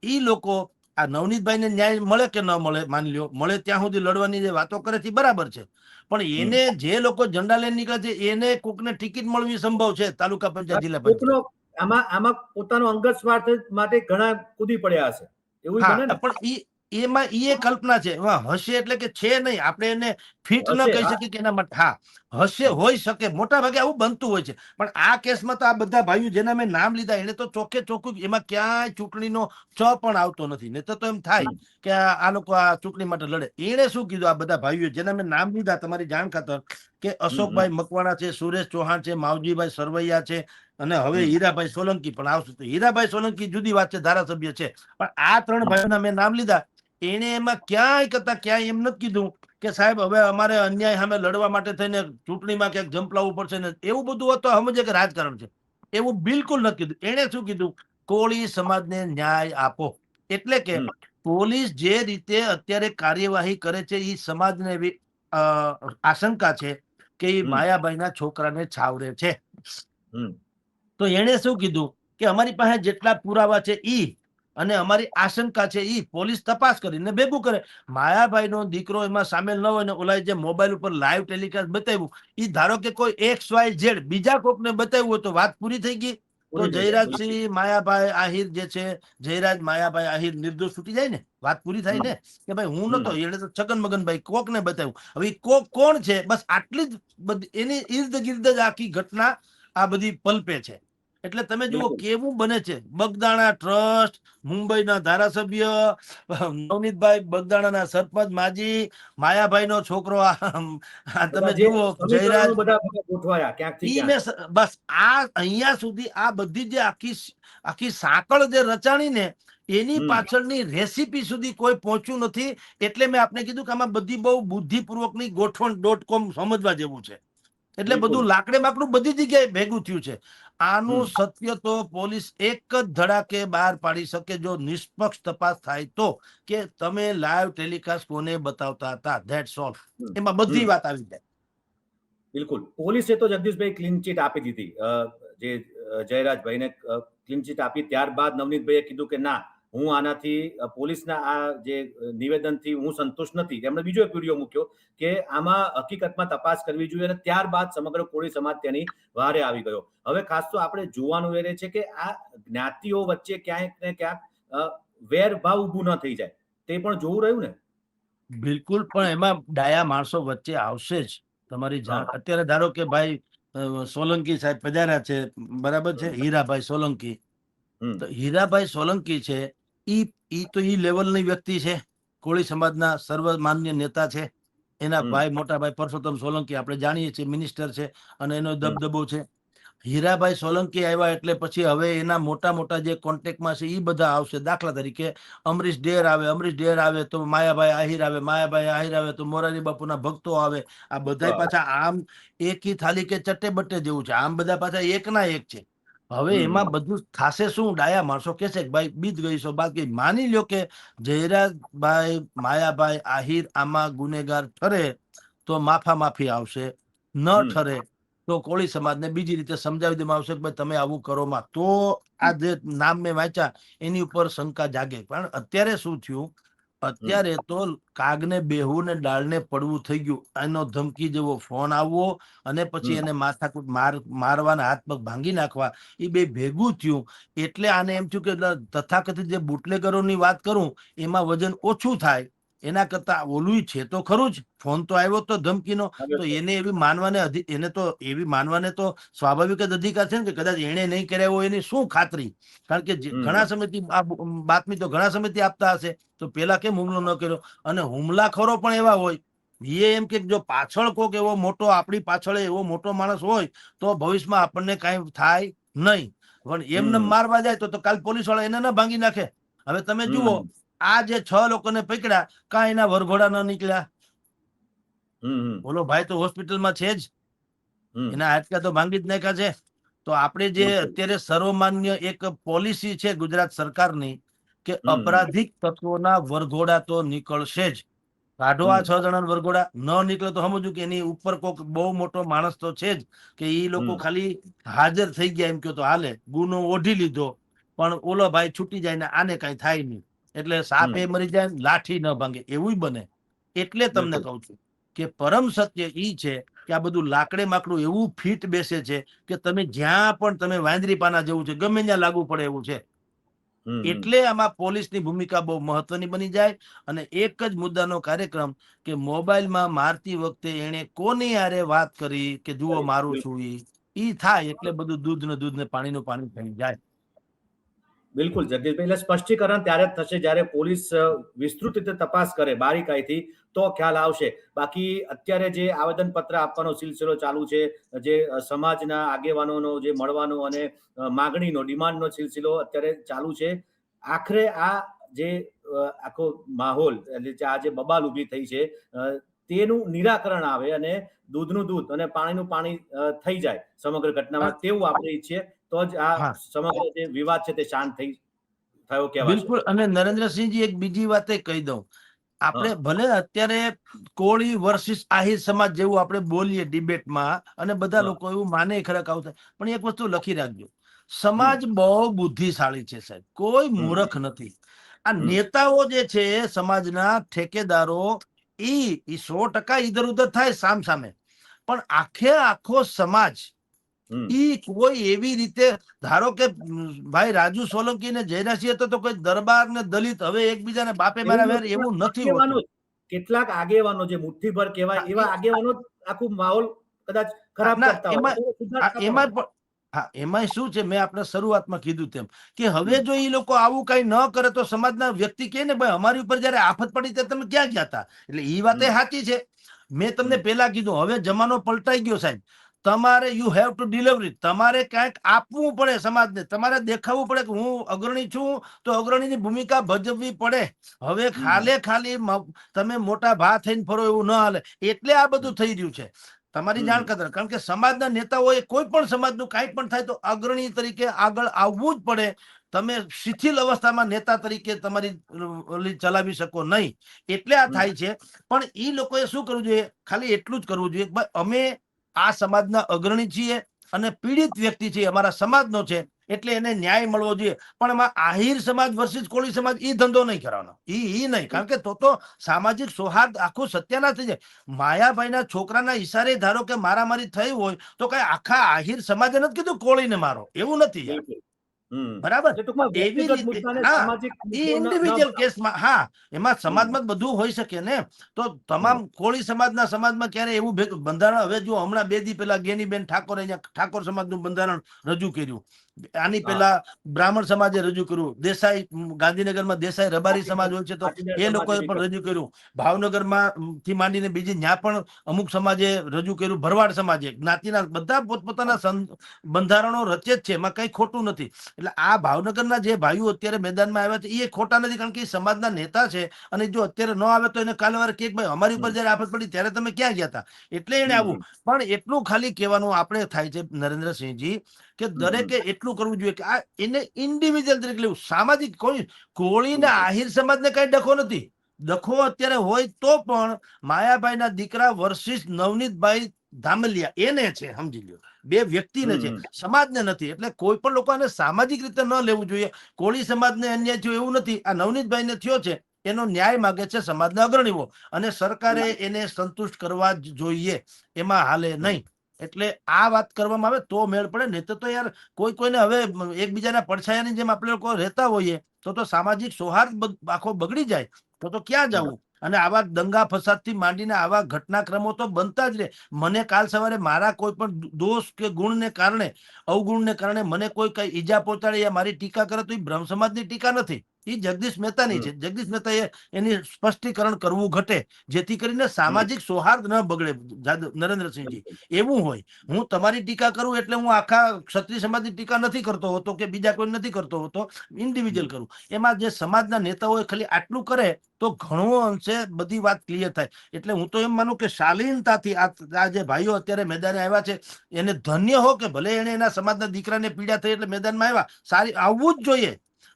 ઈ લોકો, આ નવનીતભાઈ ને ન્યાય મળે કે ન મળે, માની લ્યો મળે ત્યાં સુધી લડવાની જે વાતો કરે છે બરાબર છે, પણ એને જે લોકો ઝંડા લઈને નીકળે છે એને કોકને ટિકિટ મળવી સંભવ છે તાલુકા પંચાયત, જિલ્લા પંચાયત. આમાં પોતાનો અંગત સ્વાર્થ માટે ઘણા કૂદી પડ્યા હશે, એવું બને ને. પણ એમાં એ કલ્પના છે, હશે એટલે કે છે નહીં, આપણે એને ફિટ ન કહી શકીએ કે એના માટે. હશે, હોઈ શકે, મોટા ભાગે આવું બનતું હોય છે. પણ આ કેસમાં તો આ બધા ભાઈઓ જેના મેં નામ લીધા એને તો ચોખ્ખે ચોખ્ખું, એમાં ક્યાંય ચૂંટણીનો ચ પણ આવતો નથી. નહીં તો એમ થાય કે આ લોકો આ ચૂંટણી માટે લડે. એને શું કીધું, આ બધા ભાઈઓ જેના મેં નામ લીધા તમારી જાણ ખાતર, કે અશોકભાઈ મકવાણા છે, સુરેશ ચૌહાણ છે, માવજીભાઈ સરવૈયા છે, અને હવે હીરાભાઈ સોલંકી પણ આવશે. તો હીરાભાઈ સોલંકી જુદી વાત છે, ધારાસભ્ય છે, પણ આ 3 ભાઈઓના મેં નામ લીધા. એને એમાં ક્યાંય કરતા ક્યાંય એમ નથી કીધું કે સાહેબ હવે અમારે અન્યાય સામે લડવા માટે થઈને ચૂંટણીમાં ક્યાંક ઝંપલાવવું પડશે ને, એવું બધું હોત તો સમજે કે રાજકારણ છે. એવું બિલકુલ નથી કીધું. એને શું કીધું, કોળી સમાજને ન્યાય આપો. એટલે કે પોલીસ જે રીતે અત્યારે કાર્યવાહી કરે છે એ સમાજને એવી આશંકા છે કે એ માયાભાઈના છોકરાને છાવરે છે. તો એને શું કીધું કે અમારી પાસે જેટલા પુરાવા છે ઈ, અને અમારી આશંકા છે ઈ પોલીસ તપાસ કરીને ભેગું કરે. માયાભાઈનો દીકરો એમાં સામેલ ન હોય ને, ઓલા જે મોબાઈલ ઉપર લાઈવ ટેલિકાસ્ટ બતાવ્યું, ઈ ધારો કે કોઈ XYZ બીજા કોકને બતાવ્યું હોય તો વાત પૂરી થઈ ગઈ. તો જયરાજસિંહ માયાભાઈ આહિર જે છે, જયરાજ માયાભાઈ આહિર નિર્દોષ છૂટી જાય ને, વાત પૂરી થાય ને, કે ભાઈ હું નતો, એને તો છગન મગનભાઈ કોક ને બતાવ્યું. હવે કોક કોણ છે, બસ આટલી જ બધી એની ઇર્દ ગિર્દ જ આખી ઘટના આ બધી પલ્પે છે. એટલે તમે જુઓ કેવું બને છે. બગદાણા ટ્રસ્ટ, મુંબઈના ધારાસભ્ય નવનીતભાઈ, બગદાણાના સરપંચ માજી, માયાભાઈનો છોકરો, તમે જુઓ જયરાજ, બસ આ અહીંયા સુધી આ બધી જે આખી સાંકળ જે રચાણી ને, એની પાછળની રેસીપી સુધી કોઈ પહોંચ્યું નથી. એટલે મેં આપને કીધું કે આમાં બધી બહુ બુદ્ધિપૂર્વકની ગોઠવણ .com સમજવા જેવું છે. એટલે બધું લાકડે બાકડું બધી જગ્યાએ ભેગું થયું છે. આનું સત્ય તો પોલીસ એક જ ધડાકે બહાર પાડી શકે જો નિષ્પક્ષ તપાસ થાય તો, કે તમે લાઈવ ટેલિકાસ્ટ કોને બતાવતા હતા, ધેટ્સ ઓલ. એમાં બધી વાત આવી જાય. બિલકુલ. પોલીસે તો જગદીશભાઈ ક્લીન ચીટ આપી દીધી, જે જયરાજભાઈને ક્લીન ચીટ આપી. ત્યારબાદ નવનીતભાઈએ કીધું કે ના, હું આનાથી પોલીસના આ જે નિવેદનથી હું સંતુષ્ટ નથી. એમણે બીજો એક વિડીયો મૂક્યો કે આમાં હકીકતમાં તપાસ કરવી જોઈએ, અને ત્યારબાદ સમગ્ર કોળી સમાજ તેની વહારે આવી ગયો. હવે ખાસ તો આપણે જોવાનું એ રહે છે કે આ જ્ઞાતિઓ વચ્ચે ક્યાંક ને ક્યાંક વેરભાવ ઊભું ન થઈ જાય, તે પણ જોવું રહ્યું ને. બિલકુલ, પણ એમાં ડાયા માણસો વચ્ચે આવશે જ. તમારી જાણ અત્યારે ધારો કે ભાઈ સોલંકી સાહેબ પધાર્યા છે, બરાબર છે, હીરાભાઈ સોલંકી. તો હીરાભાઈ સોલંકી છે, ઈ તો ઈ લેવલની વ્યક્તિ છે, કોળી સમાજના સર્વમાન્ય નેતા છે. એના ભાઈ, મોટા ભાઈ પરસોત્તમ સોલંકી આપણે જાણીએ છીએ, મિનિસ્ટર છે, અને એનો દબદબો છે. હીરાભાઈ સોલંકી આવ્યા એટલે પછી હવે એના મોટા મોટા જે કોન્ટેક્ટમાં છે એ બધા આવશે. દાખલા તરીકે અમરીશ ડેર આવે તો માયાભાઈ આહિર આવે, માયાભાઈ આહિર આવે તો મોરારી બાપુના ભક્તો આવે. આ બધા પાછા આમ એકી થાલી કે ચટ્ટે બટ્ટે જેવું છે, આમ બધા પાછા એકના એક છે. હવે એમાં બધું થશે શું, ડાયા માણસો કહેશે કે ભાઈ બીત ગઈ છો. બાકી માની લ્યો કે જયરાજભાઈ માયાભાઈ આહિર આમાં ગુનેગાર ઠરે તો માફી આવશે, ન ઠરે તો કોળી સમાજને બીજી રીતે સમજાવી દેવામાં આવશે કે ભાઈ તમે આવું કરો માં. તો આ જે નામ મેં વાંચ્યા એની ઉપર શંકા જાગે. પણ અત્યારે શું થયું, અત્યારે તો કાગને બેહવું ને ડાળને પડવું થઈ ગયું. એનો ધમકી જેવો ફોન આવવો અને પછી એને માથાકૂટ મારવાના, હાથ પગ ભાંગી નાખવા, એ બે ભેગું થયું. એટલે આને એમ થયું કે તથાકથિત જે બુટલેગરોની વાત કરું એમાં વજન ઓછું થાય, એના કરતા ઓલું છે તો ખરું જ. ફોન તો આવ્યો તો ધમકીનો, તો એને એવી માનવાને તો સ્વાભાવિક જ અધિકાર છે ને કે કદાચ એને નહીં કર્યા હોય એની શું ખાતરી. કારણ કે ઘણા સમયથી આ બાતમી તો ઘણા સમયથી આપતા હશે, તો પેલા કેમ હુમલો ન કર્યો. અને હુમલાખોરો પણ એવા હોય, એ એમ કે જો પાછળ કોક એવો મોટો, આપણી પાછળ એવો મોટો માણસ હોય તો ભવિષ્યમાં આપણને કાંઈ થાય નહીં. પણ એમને મારવા જાય તો કાલ પોલીસ વાળા એને ના ભાંગી નાખે. હવે તમે જુઓ આ જે 6 લોકોને પકડ્યા, કાંઈ એના વરઘોડા ન નીકળ્યા. બોલો ભાઈ તો હોસ્પિટલમાં છે જ, એના હાડકા તો ભાંગી જ નાખ્યા છે. તો આપણે જે અત્યારે સર્વમાન્ય એક પોલિસી છે ગુજરાત સરકારની કે અપરાધિક તત્વોના વરઘોડા તો નીકળશે જ. કાઢો આ 6 જણાના વરઘોડા, ન નીકળે તો સમજુ કે એની ઉપર કોઈક બહુ મોટો માણસ તો છે જ કે એ લોકો ખાલી હાજર થઈ ગયા એમ કે તો હાલે, ગુનો ઓઢી લીધો, પણ ઓલો ભાઈ છૂટી જાય ને આને કઈ થાય નહીં, એટલે સાપે મરી જાય લાઠી ન ભાંગે એવું બને. એટલે તમને કહું છું કે પરમ સત્ય ઈ છે કે આ બધું લાકડે માકડું એવું ફીટ બેસે છે કે તમે જ્યાં પણ તમે વાંદરી પાના જેવું છે, ગમે ત્યાં લાગુ પડે એવું છે. એટલે આમાં પોલીસની ભૂમિકા બહુ મહત્વની બની જાય. અને એક જ મુદ્દાનો કાર્યક્રમ કે મોબાઈલમાં મારતી વખતે એને કોની હારે વાત કરી કે જુઓ મારું છું, ઈ થાય એટલે બધું દૂધ ને પાણીનું પાણી થઈ જાય. બિલકુલ જગદીશભાઈ, એટલે સ્પષ્ટીકરણ ત્યારે જ થશે જ્યારે પોલીસ વિસ્તૃત રીતે તપાસ કરે બારીકાઈથી, તો ખ્યાલ આવશે. બાકી અત્યારે જે આવેદન પત્ર આપવાનો સિલસિલો ચાલુ છે, જે સમાજના આગેવાનોનો જે મળવાનો અને માગણીનો ડિમાન્ડનો સિલસિલો અત્યારે ચાલુ છે, આખરે આ જે આખો માહોલ એટલે આ જે બબાલ ઊભી થઈ છે તેનું નિરાકરણ આવે અને દૂધનું દૂધ અને પાણીનું પાણી થઈ જાય સમગ્ર ઘટનામાં, તેવું આપણે ઈચ્છીએ તો જ આ સમગ્ર જે વિવાદ છે તે શાંત થયો કહેવાશે. બિલકુલ. અને નરેન્દ્રસિંહજી એક બીજી વાત કહી દઉં, આપણે ભલે અત્યારે કોળી વર્સિસ આહિર સમાજ જેવું આપણે બોલીએ ડિબેટમાં અને બધા લોકો એવું માને ખરેખર આવું થાય, પણ એક વસ્તુ લખી રાખજો, સમાજ બહુ બુદ્ધિશાળી છે સાહેબ, કોઈ મૂર્ખ નથી. આ નેતાઓ જે છે સમાજના ઠેકેદારો, ઈ 100% ઈધર ઉધર થાય સામ સામે, પણ આખો સમાજ ઈ કોઈ એવી રીતે, ધારો કે ભાઈ રાજુ સોલંકી ને જયરાસિંહ હતો તો કોઈ દરબાર ને દલિત હવે એકબીજાને બાપે મારા વેર એવું નથી હોતું. કેટલાક આગેવાનો જે મુઠ્ઠીભર કહેવાય એવા આગેવાનો આખું માહોલ કદાચ ખરાબ કરતા હોય. એમાં શું છે, મેં આપણે શરૂઆતમાં કીધું તેમ કે હવે જો એ લોકો આવું કઈ ન કરે તો સમાજના વ્યક્તિ કે ને ભાઈ અમારી ઉપર જયારે આફત પડી ત્યારે તમે ક્યાં ગયા હતા. એટલે એ વાત સાચી છે. મેં તમને પેલા કીધું, હવે જમાનો પલટાઈ ગયો સાહેબ. તમારે યુ હેવ ટુ ડિલિવરી, તમારે ક્યાંક આપવું પડે સમાજને, તમારે દેખાવું પડે કે હું અગ્રણી છું તો અગ્રણીની ભૂમિકા ભજવવી પડે. હવે ખાલી તમે મોટા ભા થઈને ફરો એવું ન હાલે. એટલે આ બધું થઈ રહ્યું છે. તમારી જાણ કદર, કારણ કે સમાજના નેતાઓએ કોઈ પણ સમાજનું કાંઈ પણ થાય તો અગ્રણી તરીકે આગળ આવવું જ પડે. તમે શિથિલ અવસ્થામાં નેતા તરીકે તમારી ચલાવી શકો નહીં. એટલે આ થાય છે. પણ એ લોકોએ શું કરવું જોઈએ, ખાલી એટલું જ કરવું જોઈએ, અમે આ સમાજના અગ્રણી છીએ અને પીડિત વ્યક્તિ છે, અમારા સમાજનો છે, એટલે એને ન્યાય મળવો જોઈએ. પણ એમાં આહિર સમાજ વર્સિસ કોળી સમાજ એ ધંધો નહીં કરવાનો, ઈ નહીં, કારણ કે તો સામાજિક સૌહાર્દ આખું સત્યાનાશ થઈ જાય. માયાભાઈના છોકરાના ઈશારે ધારો કે મારામારી થઈ હોય તો કઈ આખા આહિર સમાજે નથી કીધું કોળીને મારો, એવું નથી યાર. બરાબર, એવી રીતે ઇન્ડિવિજ્યુઅલ કેસમાં એમાં સમાજમાં બધું હોઈ શકે ને. તો તમામ કોળી સમાજમાં ક્યારે એવું બંધારણ, હવે જો હમણાં 2 દી પહેલા ગેનીબેન ઠાકોરે ઠાકોર સમાજનું બંધારણ રજૂ કર્યું, આની પહેલા બ્રાહ્મણ સમાજે રજૂ કર્યું, દેસાઈ ગાંધીનગરમાં દેસાઈ રબારી સમાજ હોય છે તો એ લોકોએ પણ રજૂ કર્યું, ભાવનગરમાં થી માંડીને બીજી ત્યાં પણ અમુક સમાજે રજૂ કર્યું, ભરવાડ સમાજે, જ્ઞાતિના બધા પોતપોતાના બંધારણો રચે જ છે, એમાં કઈ ખોટું નથી. એટલે આ ભાવનગરના જે ભાઈઓ અત્યારે મેદાનમાં આવ્યા છે એ ખોટા નથી, કારણ કે એ સમાજના નેતા છે. અને જો અત્યારે ન આવે તો એને કાલે વાર કે ભાઈ અમારી ઉપર જયારે આફત પડી ત્યારે તમે ક્યાં ગયા હતા, એટલે એને આવું. પણ એટલું ખાલી કહેવાનું આપણે થાય છે નરેન્દ્રસિંહજી કે દરેકે એટલું કરવું જોઈએ કે આ એને ઇન્ડિવિજ્યુઅલ તરીકે લેવું. સામાજિક કોળીને આહિર સમાજને કઈ ડખો નથી. ડખો અત્યારે હોય તો પણ માયાભાઈના દીકરા વર્સિસ નવનીતભાઈ ધામલિયા એને છે, સમજી લ્યો, 2 વ્યક્તિને છે, સમાજને નથી. એટલે કોઈ પણ લોકોને સામાજિક રીતે ન લેવું જોઈએ. કોળી સમાજને અન્યાય થયો એવું નથી, આ નવનીતભાઈને થયો છે, એનો ન્યાય માગે છે સમાજના અગ્રણીઓ, અને સરકારે એને સંતુષ્ટ કરવા જ જોઈએ, એમાં હાલે નહીં. એટલે આ વાત કરવામાં આવે તો મેળ પડે. નહીં તો યાર કોઈને હવે એકબીજાના પડછાયાની જેમ આપણે લોકો રહેતા હોઈએ તો સામાજિક સૌહાર્દ આખો બગડી જાય. તો ક્યાં જવું. અને આવા દંગા ફસાદ થી માંડીને આવા ઘટનાક્રમો તો બનતા જ રહે. મને કાલ સવારે મારા કોઈ પણ દોષ કે ગુણને કારણે, અવગુણને કારણે મને કોઈ કઈ ઈજા પહોંચાડે યા મારી ટીકા કરે તો એ બ્રહ્મ સમાજની ટીકા નથી, એ જગદીશ મહેતાની છે. જગદીશ મહેતાએ એની સ્પષ્ટીકરણ કરવું ઘટે, જેથી કરીને સામાજિક સૌહાર્દ ન બગડે. નરેન્દ્રસિંહજી, એવું હોય હું તમારી ટીકા કરું એટલે હું આખા ક્ષત્રિય સમાજની ટીકા નથી કરતો હોતો કે બીજા કોઈ નથી કરતો હોતો, ઇન્ડિવિજ્યુઅલ કરું. એમાં જે સમાજના નેતાઓએ ખાલી આટલું કરે તો ઘણો અંશે બધી વાત ક્લિયર થાય. એટલે હું તો એમ માનું કે શાલીનતાથી આ જે ભાઈઓ અત્યારે મેદાને આવ્યા છે એને ધન્ય હો કે ભલે એને એના સમાજના દીકરાને પીડા થઈ એટલે મેદાનમાં આવ્યા, સારી આવવું જ જોઈએ,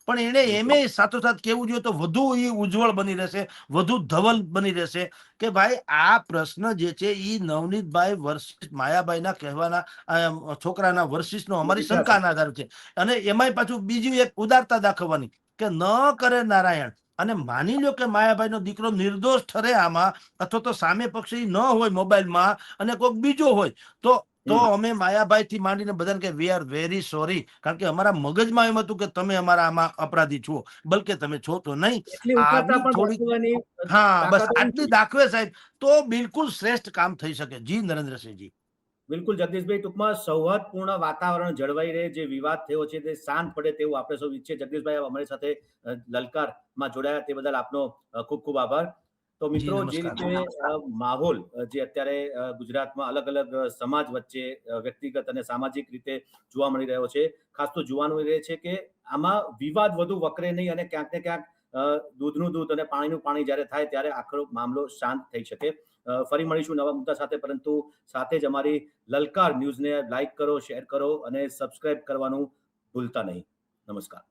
પણ એને એમે સાથોસાથ કેવું જોઈએ તો વધુ એ ઉજ્જવળ બની રહેશે, વધુ ધવલ બની રહેશે કે ભાઈ આ પ્રશ્ન જે છે એ નવનીતભાઈ વર્સિસ માયાભાઈના કહેવાના છોકરાના વર્સિસનો અમારી શંકાના આધાર છે. અને એમાંય પાછું બીજી એક ઉદારતા દાખવવાની કે ન કરે નારાયણ, અને માની લો કે માયાભાઈનો દીકરો નિર્દોષ ઠરે આમાં, અથવા તો સામે પક્ષી ન હોય મોબાઈલમાં અને કોઈક બીજો હોય તો અમે માયાભાઈ થી માંડીને બધાને કે વી આર વેરી સોરી, કારણ કે અમારા મગજમાં એમ હતું કે તમે અમારા આમાં અપરાધી છો, બલકે તમે છો તો નહીં. આવી થોડી હા બસ આટલી દાખવે સાહેબ તો બિલકુલ શ્રેષ્ઠ કામ થઈ શકે. જી નરેન્દ્રસિંહજી. બિલકુલ જગદીશભાઈ, ટૂંકમાં સૌહાર્દપૂર્ણ વાતાવરણ જળવાઈ રહે, જે વિવાદ થયો છે તે શાંત પડે તેવું આપણે સૌ ઈચ્છીએ. જગદીશભાઈ અમારી સાથે લલકારમાં જોડાયા તે બદલ આપનો ખૂબ ખૂબ આભાર. તો મિત્રો, જે રીતે માહોલ જે અત્યારે ગુજરાતમાં અલગ અલગ સમાજ વચ્ચે વ્યક્તિગત અને સામાજિક રીતે જોવા મળી રહ્યો છે, ખાસ તો જોવાનું રહે છે કે આમાં વિવાદ વધુ વકરે નહીં અને ક્યાંક ને ક્યાંક દૂધનું દૂધ અને પાણીનું પાણી જ્યારે થાય ત્યારે આખરો મામલો શાંત થઈ શકે. ફરી મળીશું નવા મુદ્દા સાથે, પરંતુ સાથે જ અમારી લલકાર ન્યૂઝને લાઈક કરો, શેર કરો અને સબસ્ક્રાઇબ કરવાનું ભૂલતા નહીં. નમસ્કાર.